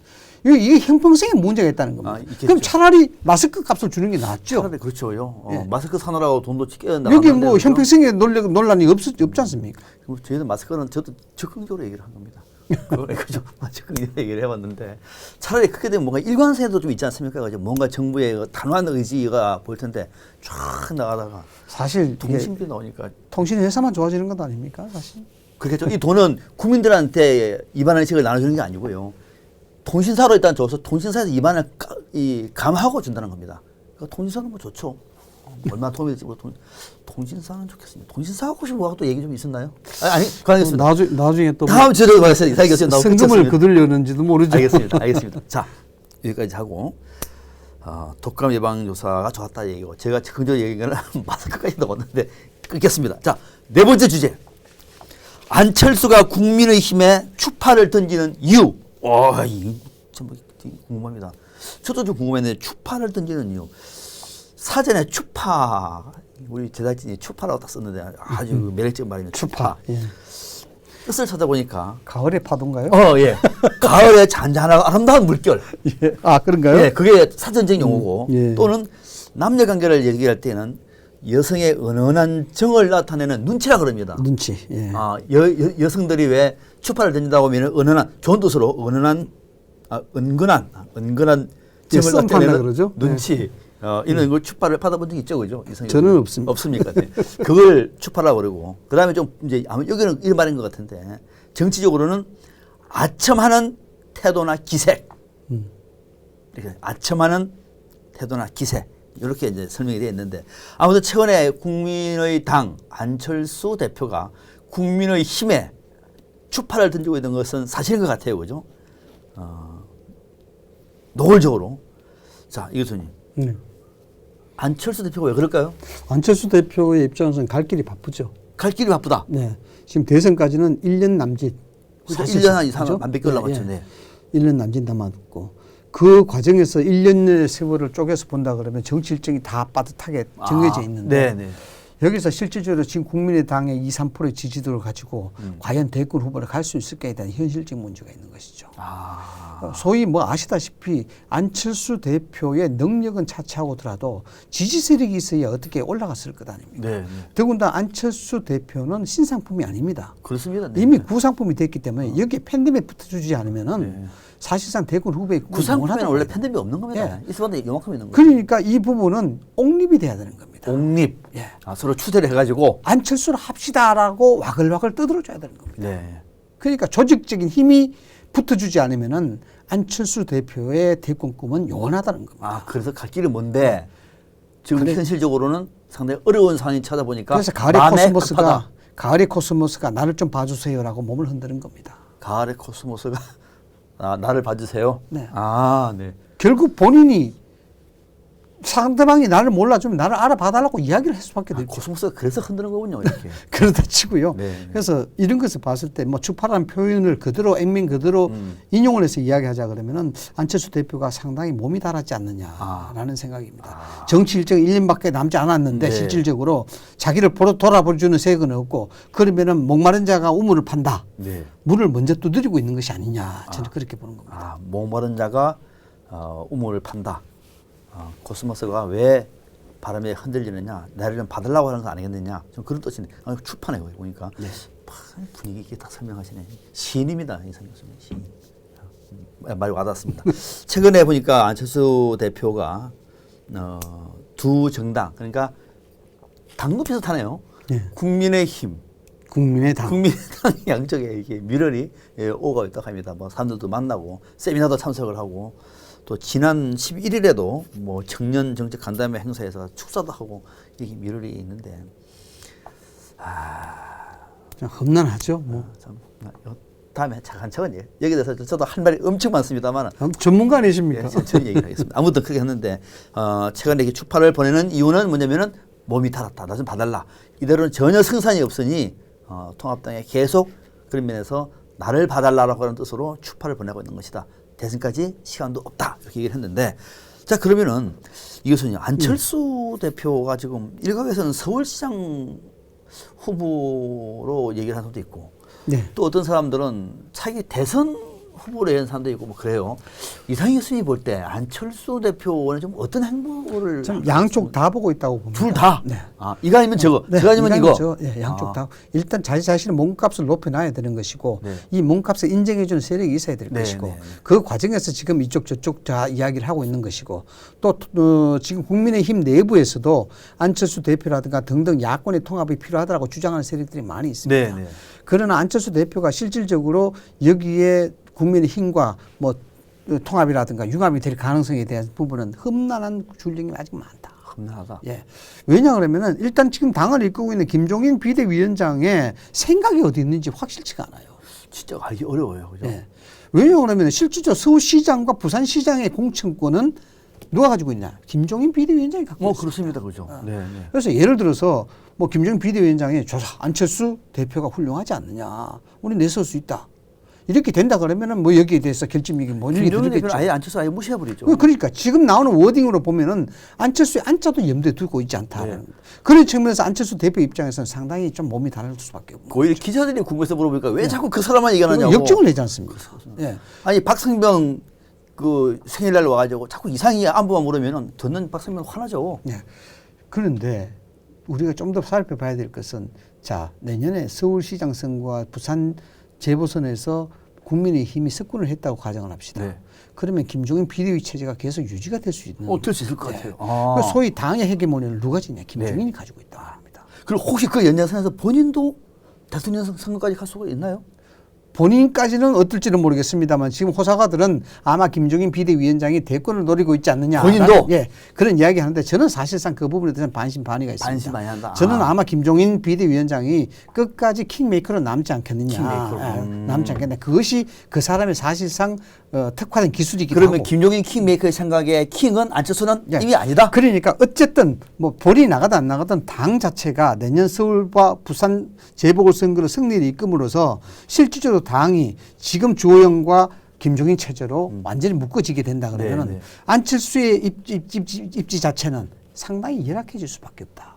이게 형평성에 문제가 있다는 겁니다. 있겠죠. 그럼 차라리 마스크 값을 주는 게 낫죠. 차라리 그렇죠요. 예. 마스크 사느라고 돈도 깨어나. 여기 뭐 형평성에 논란이 없지 않습니까? 저희는 마스크는 저도 적극적으로 얘기를 한 겁니다. 그죠? 적극적으로 얘기를 해봤는데 차라리 그렇게 되면 뭔가 일관성에도 좀 있지 않습니까? 그죠? 뭔가 정부의 단호한 의지가 보일 텐데 쫙 나가다가 사실 통신비 나오니까 통신회사만 좋아지는 것 아닙니까? 사실. 그렇겠죠. 이 돈은 국민들한테 2만 원씩을 나눠주는 게 아니고요. 통신사로 일단 줘서 통신사에서 2만 원을 감하고 준다는 겁니다. 그러니까 통신사는 뭐 좋죠. 얼마나 도움이 될지 모르고 통신사는 좋겠습니다. 통신사 하고 싶은 거하고 또 얘기 좀 있었나요? 아니, 그만하겠습니다. 나중에 또 다음 주에 가겠습니다. 성금을 거들려는지도 모르죠. 알겠습니다. 자, 여기까지 하고 독감 예방 조사가 좋았다 얘기고 제가 긍정적 얘기는 마스크까지 넣었는데 끊겠습니다. 자, 네 번째 주제. 안철수가 국민의힘에 추파를 던지는 이유. 이거 참 궁금합니다. 저도 좀 궁금했는데 추파를 던지는 이유. 사전에 추파 우리 제작진이 추파라고 딱 썼는데 아주 매력적인 말이네요. 추파. 예. 뜻을 찾아보니까 가을의 파도인가요? 예. 가을에 잔잔하고 아름다운 물결. 예. 아 그런가요? 예, 그게 사전적 용어고 예. 또는 남녀 관계를 얘기할 때는 여성의 은은한 정을 나타내는 눈치라 그럽니다. 눈치. 예. 여성들이 왜 추파를 던진다고 하면 은은한 좋은 뜻으로 은근한 예, 정을 썸 탄다 나타내는 그러죠? 눈치. 이런 걸 추파를 받아본 적 있죠, 그죠? 저는 없습니다. 없습니까? 네. 그걸 추파라고 그러고 그다음에 좀 이제 아마 여기는 이런 말인 것 같은데 정치적으로는 아첨하는 태도나 기색. 이렇게 아첨하는 태도나 기색. 이렇게 이제 설명이 되어 있는데 아무튼 최근에 국민의 당 안철수 대표가 국민의 힘에 추파를 던지고 있는 것은 사실인 것 같아요, 그죠? 노골적으로. 자, 이 교수님. 네. 안철수 대표가 왜 그럴까요? 안철수 대표의 입장에서는 갈 길이 바쁘죠. 갈 길이 바쁘다. 네. 지금 대선까지는 1년 남짓. 1년 한 이상 만 100개월 남았죠. 네. 1년 남짓 남았고 그 과정에서 1년의 세월을 쪼개서 본다 그러면 정치 일정이 다 빠듯하게 정해져 있는데 네. 여기서 실질적으로 지금 국민의당의 2, 3%의 지지도를 가지고 과연 대권 후보를 갈 수 있을까에 대한 현실적 문제가 있는 것이죠. 소위 뭐 아시다시피 안철수 대표의 능력은 차치하고더라도 지지 세력이 있어야 어떻게 올라갔을 것 아닙니까? 네. 더군다나 안철수 대표는 신상품이 아닙니다. 그렇습니다. 네. 이미 구상품이 됐기 때문에 여기에 팬덤에 붙어주지 않으면은 사실상 대권 후보의 구상품에는 원래 팬덤이 없는 겁니다. 예. 있어봐도 요만큼 있는 거예요. 그러니까 이 부분은 옹립이 돼야 되는 겁니다. 옹립. 예. 서로 추대를 해가지고. 안철수를 합시다라고 와글와글 떠들어줘야 되는 겁니다. 네. 그러니까 조직적인 힘이 붙어주지 않으면은 안철수 대표의 대권 꿈은 요원하다는 겁니다. 그래서 갈 길이 뭔데 지금 현실적으로는 상당히 어려운 상황이 찾아보니까 그래서 가을의 코스모스가 나를 좀 봐주세요라고 몸을 흔드는 겁니다. 가을의 코스모스가 나를 봐주세요. 네. 네. 결국 본인이 상대방이 나를 몰라주면 나를 알아봐달라고 이야기를 할 수밖에 없죠. 코스모스가 그래서 흔드는 거군요, 이렇게. 그러다 치고요. 네. 그래서 이런 것을 봤을 때 뭐 추파라는 표현을 그대로 액면 그대로 인용을 해서 이야기하자 그러면은 안철수 대표가 상당히 몸이 달았지 않느냐라는 생각입니다. 정치 일정이 1년밖에 남지 않았는데 네. 실질적으로 자기를 돌아보여주는 세력은 없고 그러면은 목마른 자가 우물을 판다. 네. 물을 먼저 두드리고 있는 것이 아니냐. 저는 그렇게 보는 겁니다. 목마른 자가 우물을 판다. 코스모스가 왜 바람에 흔들리느냐, 나를 좀 받으려고 하는 거 아니겠느냐, 좀 그런 뜻인데, 추파네 보니까 분위기 있게 딱 설명하시네. 시인입니다, 이상 교수님. 시인. 말 와닿았습니다. 최근에 보니까 안철수 대표가 두 정당, 그러니까 당도 비슷하네요. 네. 국민의힘, 국민의당 양쪽에 이게 밀원이 오고 있다고 합니다. 뭐 사람들도 만나고 세미나도 참석을 하고. 또 지난 11일에도 뭐 청년 정책 간담회 행사에서 축사도 하고 이렇게 미룰이 있는데 좀 험난하죠. 뭐 참 다음에 차근차근 여기에 대해서 저도 할 말이 엄청 많습니다만 전문가 아니십니까? 천천히 얘기를 하겠습니다. 아무튼 그렇게 했는데 최근에 이렇게 추파를 보내는 이유는 뭐냐면은 몸이 달았다. 나 좀 봐달라. 이대로는 전혀 승산이 없으니 통합당에 계속 그런 면에서 나를 봐달라고 하는 뜻으로 추파를 보내고 있는 것이다. 대선까지 시간도 없다 이렇게 얘기를 했는데 자 그러면은 이 교수님 안철수 대표가 지금 일각에서는 서울시장 후보로 얘기를 하는 사람도 있고 네. 또 어떤 사람들은 차기 대선 후보로 얘기하는 사람도 있고 뭐 그래요. 이상희 교수님이 볼 때 안철수 대표는 좀 어떤 행보를 좀 양쪽 다 보고 있다고 봅니다. 둘 다? 네. 이거 아니면 저거, 저거 아니면 이거. 양쪽 다. 일단 자신의 몸값을 높여놔야 되는 것이고 네. 이 몸값을 인정해주는 세력이 있어야 될 네, 것이고 네, 네. 그 과정에서 지금 이쪽 저쪽 다 이야기를 하고 있는 것이고 또 지금 국민의힘 내부에서도 안철수 대표라든가 등등 야권의 통합이 필요하다고 주장하는 세력들이 많이 있습니다. 네, 네. 그러나 안철수 대표가 실질적으로 여기에 국민의힘과 뭐 통합이라든가 융합이 될 가능성에 대한 부분은 험난한 줄력이 아직 많다. 험난하다. 예. 왜냐 그러면은 일단 지금 당을 이끌고 있는 김종인 비대위원장의 생각이 어디 있는지 확실치가 않아요. 진짜 알기 어려워요. 그죠? 예. 왜냐 그러면 실질적으로 서울시장과 부산시장의 공천권은 누가 가지고 있냐? 김종인 비대위원장이 갖고 있습니다. 그렇습니다. 그죠? 네. 그래서 예를 들어서 뭐 김종인 비대위원장이 조사 안철수 대표가 훌륭하지 않느냐. 우리 내세울 수 있다. 이렇게 된다 그러면은 뭐 여기에 대해서 결집력이 뭐 이렇게 김종인 들겠죠. 대표는 아예 안철수 아예 무시해버리죠. 그러니까 지금 나오는 워딩으로 보면은 안철수의 안자도 염두에 두고 있지 않다. 네. 그런 측면에서 안철수 대표 입장에서는 상당히 좀 몸이 달아날 수밖에 없는. 오히려 기자들이 궁금해서 물어보니까 왜 자꾸 그 사람만 얘기하느냐고. 역증을 내지 않습니까? 예. 아니 박성병 그 생일날 와가지고 자꾸 이상히 안부만 물으면은 듣는 박성병 화나죠. 예. 그런데 우리가 좀 더 살펴봐야 될 것은 자 내년에 서울시장 선거와 부산 재보선에서 국민의힘이 석권을 했다고 가정을 합시다. 네. 그러면 김종인 비대위 체제가 계속 유지가 될 수 있는. 될 수 있을 것 같아요. 그 소위 당의 헤게모니를 누가 지냐? 김종인이 가지고 있다 합니다. 그리고 혹시 그 연장선에서 본인도 대통령 선거까지 갈 수가 있나요? 본인까지는 어떨지는 모르겠습니다만 지금 호사가들은 아마 김종인 비대위원장이 대권을 노리고 있지 않느냐. 본인도? 예, 그런 이야기 하는데 저는 사실상 그 부분에 대해서는 반신반의가 있습니다. 반신반의한다. 저는 아마 김종인 비대위원장이 끝까지 킹메이커로 남지 않겠느냐. 킹메이커로. 남지 않겠느냐. 그것이 그 사람의 사실상 특화된 기술이기도 그러면 하고. 김종인 킹메이커의 생각에 킹은 안철수는 예. 이미 아니다. 그러니까 어쨌든 뭐 본인이 나가든 안 나가든 당 자체가 내년 서울과 부산 재보궐선거로 승리를 이끌므로써 실질적으로 당이 지금 주호영과 김종인 체제로 완전히 묶어지게 된다 그러면은 네, 네. 안철수의 입지 자체는 상당히 열악해질 수밖에 없다.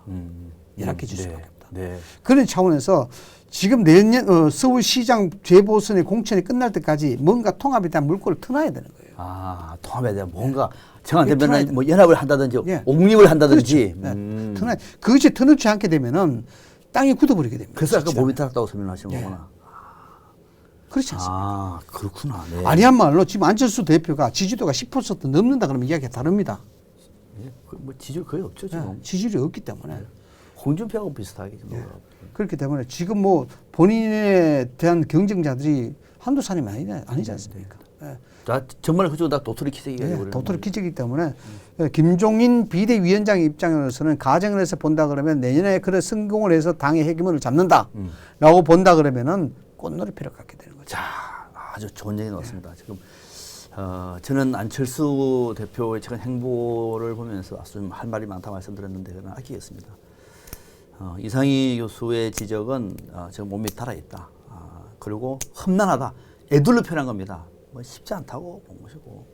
열악해질 네, 수밖에 없다. 네. 그런 차원에서 지금 내년 서울시장 재보선의 공천이 끝날 때까지 뭔가 통합에 대한 물꼬를 트놔야 되는 거예요. 아, 통합에 대한 뭔가 정안 예, 되면은 트놔야 뭐 연합을 한다든지 예. 옹립을 한다든지. 그렇죠. 네. 트놔야 그것이 트놓지 않게 되면은 땅이 굳어버리게 됩니다. 그래서 아까 진짜. 몸이 타락다고 설명하시는 예. 거구나. 그렇지 않습니까? 아, 그렇구나. 네. 아니한말로 지금 안철수 대표가 지지도가 10% 넘는다 그러면 이야기가 다릅니다. 예, 뭐 지지율 거의 없죠 지금. 지지율이 없기 때문에. 홍준표하고 비슷하게 지금. 예. 그렇기 때문에 지금 뭐 본인에 대한 경쟁자들이 한두 사람이 아니지 않습니까? 예. 자, 정말 그쪽 다 도토리 키재기가 예, 되고 도토리 기지이기 때문에 김종인 비대위원장 입장으로서는 가정을 해서 본다 그러면 내년에 그래 성공을 해서 당의 헤게모니를 잡는다라고 본다 그러면은 꽃놀이표를 갖게 되는 거죠. 자, 아주 좋은 얘기 나왔습니다. 지금 저는 안철수 대표의 최근 행보를 보면서 아주 좀 할 말이 많다 말씀드렸는데 그건 아끼겠습니다. 이상희 교수의 지적은 지금 몸이 달아있다. 그리고 험난하다. 애들로 표현한 겁니다. 뭐 쉽지 않다고 본 것이고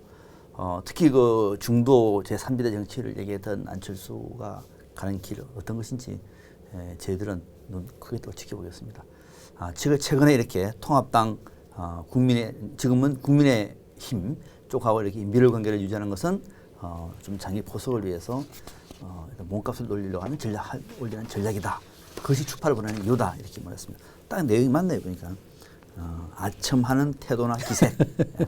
특히 그 중도 제3비대 정치를 얘기했던 안철수가 가는 길 어떤 것인지 저희들은 눈 크게 또 지켜보겠습니다. 최근에 이렇게 통합당 지금은 국민의힘 쪽하고 이렇게 밀을 유지하는 것은 좀 장기 포석을 위해서 몸값을 올리려고 하는 올리는 전략이다. 그것이 추파를 보내는 이유다. 이렇게 말했습니다. 딱 내용이 맞네요. 보니까 아첨하는 태도나 기색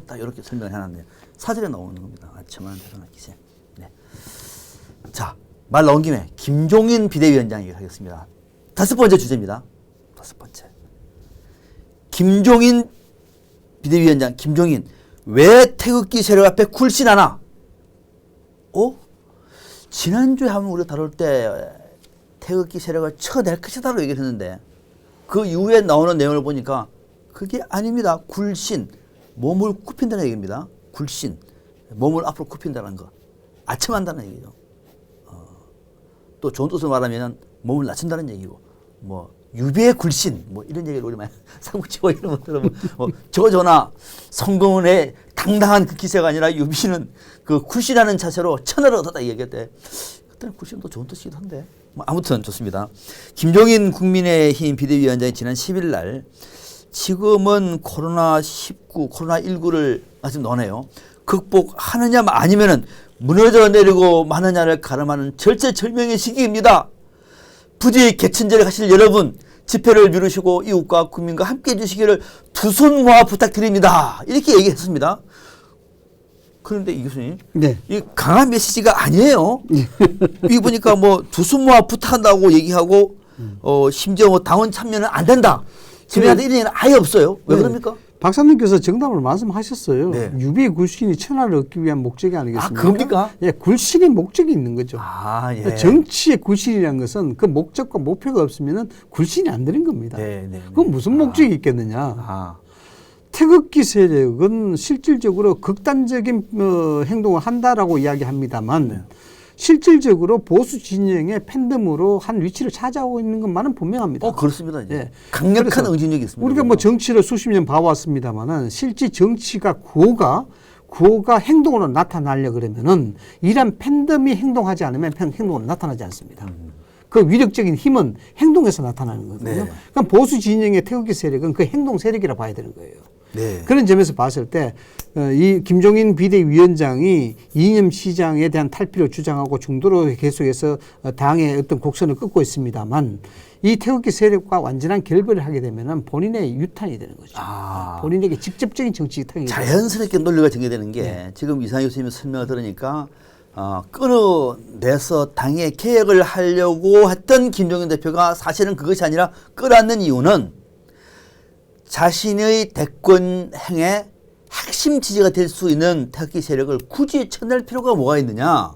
딱 이렇게 설명을 해놨네요. 사절에 나오는 겁니다. 아첨하는 태도나 기색. 네. 자, 말 나온 김에 김종인 비대위원장 얘기를 하겠습니다. 5번째 주제입니다. 5번째. 김종인 비대위원장 김종인 왜 태극기 세력 앞에 굴신하나? 지난주에 한번 우리가 다룰 때 태극기 세력을 쳐낼 것이다라고 얘기를 했는데 그 이후에 나오는 내용을 보니까 그게 아닙니다. 굴신, 몸을 굽힌다는 얘기입니다. 굴신, 몸을 앞으로 굽힌다는 거. 아첨한다는 얘기죠. 또 좋은 뜻으로 말하면 몸을 낮춘다는 얘기고 뭐 유비의 굴신 뭐 이런 얘기를 우리 많이 삼국지와 이런 것들은 저거저나 성공의 당당한 그 기세가 아니라 유비는 그 굴신하는 자세로 천하를 얻었다 얘기했대. 그때는 굴신도 좋은 뜻이기도 한데 뭐 아무튼 좋습니다. 김종인 국민의힘 비대위원장이 지난 10일 날 지금은 코로나19를 아직 너네요. 극복하느냐 아니면은 무너져 내리고 마느냐를 가름하는 절체절명의 시기입니다. 부디 개천절 하실 여러분 집회를 미루시고 이웃과 국민과 함께 해주시기를 두 손 모아 부탁드립니다. 이렇게 얘기했습니다. 그런데 이 교수님, 네. 이 강한 메시지가 아니에요. 여기 보니까 뭐 두 손 모아 부탁한다고 얘기하고 심지어 뭐 당원 참여는 안 된다. 집회한테 이런 얘기는 아예 없어요. 왜 그럽니까? 박사님께서 정답을 말씀하셨어요. 네. 유비의 굴신이 천하를 얻기 위한 목적이 아니겠습니까? 그겁니까? 예, 굴신의 목적이 있는 거죠. 예. 정치의 굴신이라는 것은 그 목적과 목표가 없으면 굴신이 안 되는 겁니다. 네. 그건 무슨 목적이 있겠느냐. 태극기 세력은 실질적으로 극단적인 행동을 한다라고 이야기합니다만 실질적으로 보수 진영의 팬덤으로 한 위치를 차지하고 있는 것만은 분명합니다. 그렇습니다. 이제. 예. 강력한 그래서 응징력이 있습니다. 우리가 뭐 정치를 수십 년 봐왔습니다만은 실제 정치가 구호가 행동으로 나타나려 그러면은 이란 팬덤이 행동하지 않으면 행동으로 나타나지 않습니다. 그 위력적인 힘은 행동에서 나타나는 거거든요. 네. 그러니까 보수 진영의 태극기 세력은 그 행동 세력이라 봐야 되는 거예요. 네. 그런 점에서 봤을 때 이 김종인 비대위원장이 이념 시장에 대한 탈피를 주장하고 중도로 계속해서 당의 어떤 곡선을 끊고 있습니다만 이 태극기 세력과 완전한 결별을 하게 되면은 본인의 유탄이 되는 거죠. 본인에게 직접적인 정치 타격이 자연스럽게 논리가 전개되는 게 네. 지금 이상희 교수님 설명을 들으니까 끊어내서 당의 개혁을 하려고 했던 김종인 대표가 사실은 그것이 아니라 끌어안는 이유는 자신의 대권 행에 핵심 지지가 될 수 있는 태극기 세력을 굳이 쳐낼 필요가 뭐가 있느냐.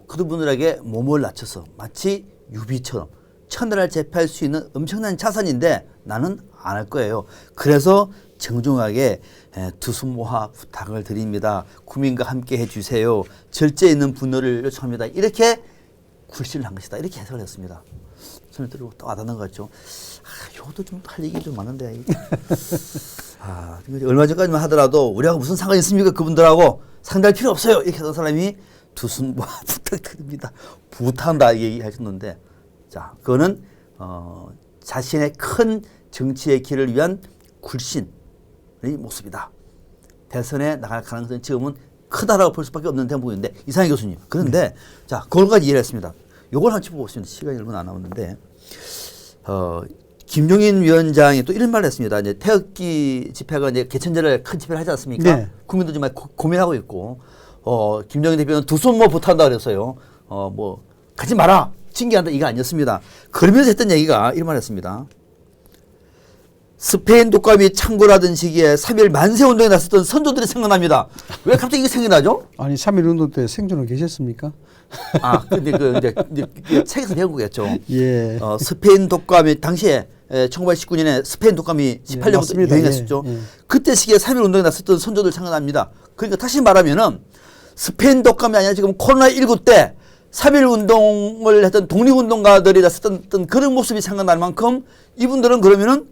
그분들에게 몸을 낮춰서 마치 유비처럼 천하를 제패할 수 있는 엄청난 자산인데 나는 안 할 거예요. 그래서 정중하게 두 손 모아 부탁을 드립니다. 국민과 함께 해주세요. 절제 있는 분노를 요청합니다. 이렇게 굴신을 한 것이다. 이렇게 해석을 했습니다. 손을 들고 또 와닿는 것 같죠. 이것도 좀 할 얘기 좀 많은데. 얼마 전까지만 하더라도 우리하고 무슨 상관이 있습니까? 그분들하고 상대할 필요 없어요. 이렇게 하던 사람이 두 손 모아 부탁드립니다. 부탁한다 얘기하셨는데 자, 그거는 자신의 큰 정치의 길을 위한 굴신의 모습이다. 대선에 나갈 가능성은 지금은 크다라고 볼 수밖에 없는 대목인데 이상희 교수님. 그런데 자, 그걸까지 이해를 했습니다. 요걸 한번 짚어보겠습니다. 시간이 얼마 안 남았는데 김종인 위원장이 또 이런 말을 했습니다. 이제 태극기 집회가 이제 개천절에 큰 집회를 하지 않습니까? 네. 국민도 정말 고민하고 있고 김종인 대표는 두 손 뭐 부탁한다 그랬어요. 뭐 가지 마라. 징계한다 이거 아니었습니다. 그러면서 했던 얘기가 이런 말을 했습니다. 스페인 독감이 창궐하던 시기에 3.1 만세운동에 나섰던 선조들이 생각납니다. 왜 갑자기 이게 생각나죠? 아니 3.1 운동 때 생존을 계셨습니까? 근데 이제 책에서 배운 거겠죠. 예. 스페인 독감이 당시에 1919년에 스페인 독감이 18년부터 맞습니다. 유행했었죠. 예. 그때 시기에 3.1 운동에 나섰던 선조들 생각납니다. 그러니까 다시 말하면은 스페인 독감이 아니라 지금 코로나19 때 3.1 운동을 했던 독립운동가들이 나섰던 그런 모습이 생각날 만큼 이분들은 그러면은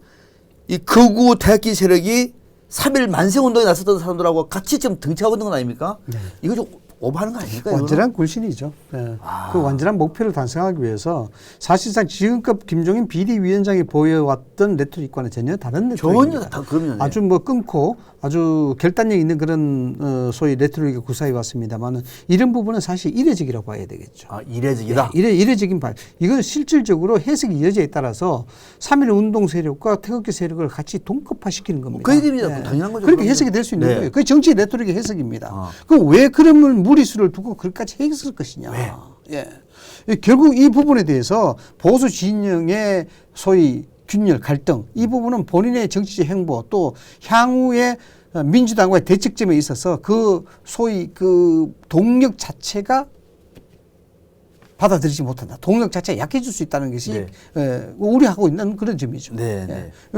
이 극우 태극기 세력이 3.1 만세운동에 나섰던 사람들하고 같이 지금 등치하고 있는 건 아닙니까? 네. 이거 좀 오버하는 거 아닙니까? 완전한 굴신이죠. 네. 그 완전한 목표를 달성하기 위해서 사실상 지금껏 김종인 비대위원장이 보여왔던 레토릭과는 전혀 다른 레토릭입니다. 그럼요. 아주 뭐 끊고 아주 결단력 있는 그런 소위 레토릭을 구사해 왔습니다만은 이런 부분은 사실 이례적이라고 봐야 되겠죠. 이례적이다. 네, 이례적인 바. 이건 실질적으로 해석의 여지에 따라서 3.1 운동 세력과 태극기 세력을 같이 동급화시키는 겁니다. 그 얘기입니다. 당연한 거죠. 그렇게 해석이 될 수 있는 거예요. 그게 정치 레토릭의 해석입니다. 그럼 왜 그런 무리수를 두고 그렇게까지 해석할 것이냐. 왜? 예. 결국 이 부분에 대해서 보수 진영의 소위 균열, 갈등 이 부분은 본인의 정치적 행보 또 향후의 민주당과의 대척점에 있어서 그 소위 그 동력 자체가 받아들이지 못한다. 동력 자체가 약해질 수 있다는 것이 우려하고 있는 그런 점이죠.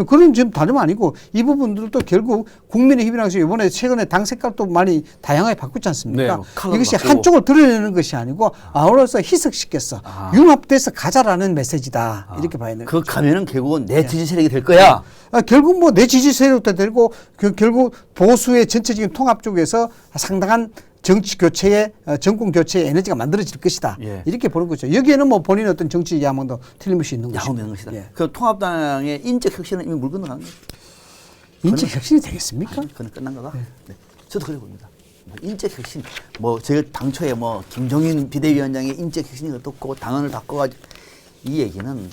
그런 점 다름 아니고 이 부분들도 결국 국민의힘이라고 해서 이번에 최근에 당 색깔도 많이 다양하게 바꿨지 않습니까? 이것이 바꾸고. 한쪽을 드러내는 것이 아니고 아우러서 희석시켰어. 융합돼서 가자라는 메시지다. 이렇게 봐야 되는 그 가면은 결국은 내 지지 세력이 될 거야. 결국 뭐 내 지지 세력도 되고 결국 보수의 전체적인 통합 쪽에서 상당한 정치 교체의 정권 교체의 에너지가 만들어질 것이다. 이렇게 보는 거죠. 여기에는 뭐 본인의 어떤 정치 야망도 틀림없이 있는 것이다. 그 통합당의 인적 혁신은 이미 물 건너간 거죠. 인적 혁신이 되겠습니까? 그건 끝난 거다. 네. 저도 그래 봅니다. 인적 혁신, 제가 당초에 김종인 비대위원장의 인적 혁신이 어떻고 당원을 바꿔가지고 이 얘기는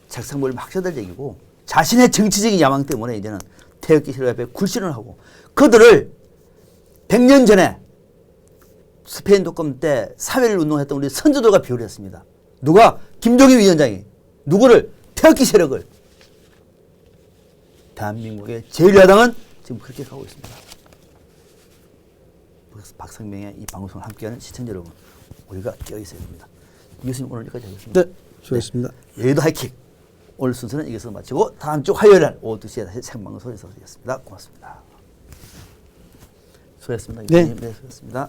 책상물을 막 셔댈 얘기고 자신의 정치적인 야망 때문에 이제는 태극기 세력 앞에 굴신을 하고 그들을 100년 전에 스페인 독감 때 3.1 운동했던 우리 선조들과 비교를 했습니다. 누가? 김종인 위원장이. 누구를? 태극기 세력을. 대한민국의 제1야당은 지금 그렇게 가고 있습니다. 그래서 박성명의 이 방송을 함께하는 시청자 여러분, 우리가 깨어있어야 됩니다. 이 교수님 오늘 여기까지 하겠습니다. 네, 수고하셨습니다. 여의도 하이킥. 오늘 순서는 여기서 마치고 다음 주 화요일에 오후 2시에 다시 생방송에서 뵙겠습니다. 고맙습니다. 수고하셨습니다. 네. 수고하셨습니다.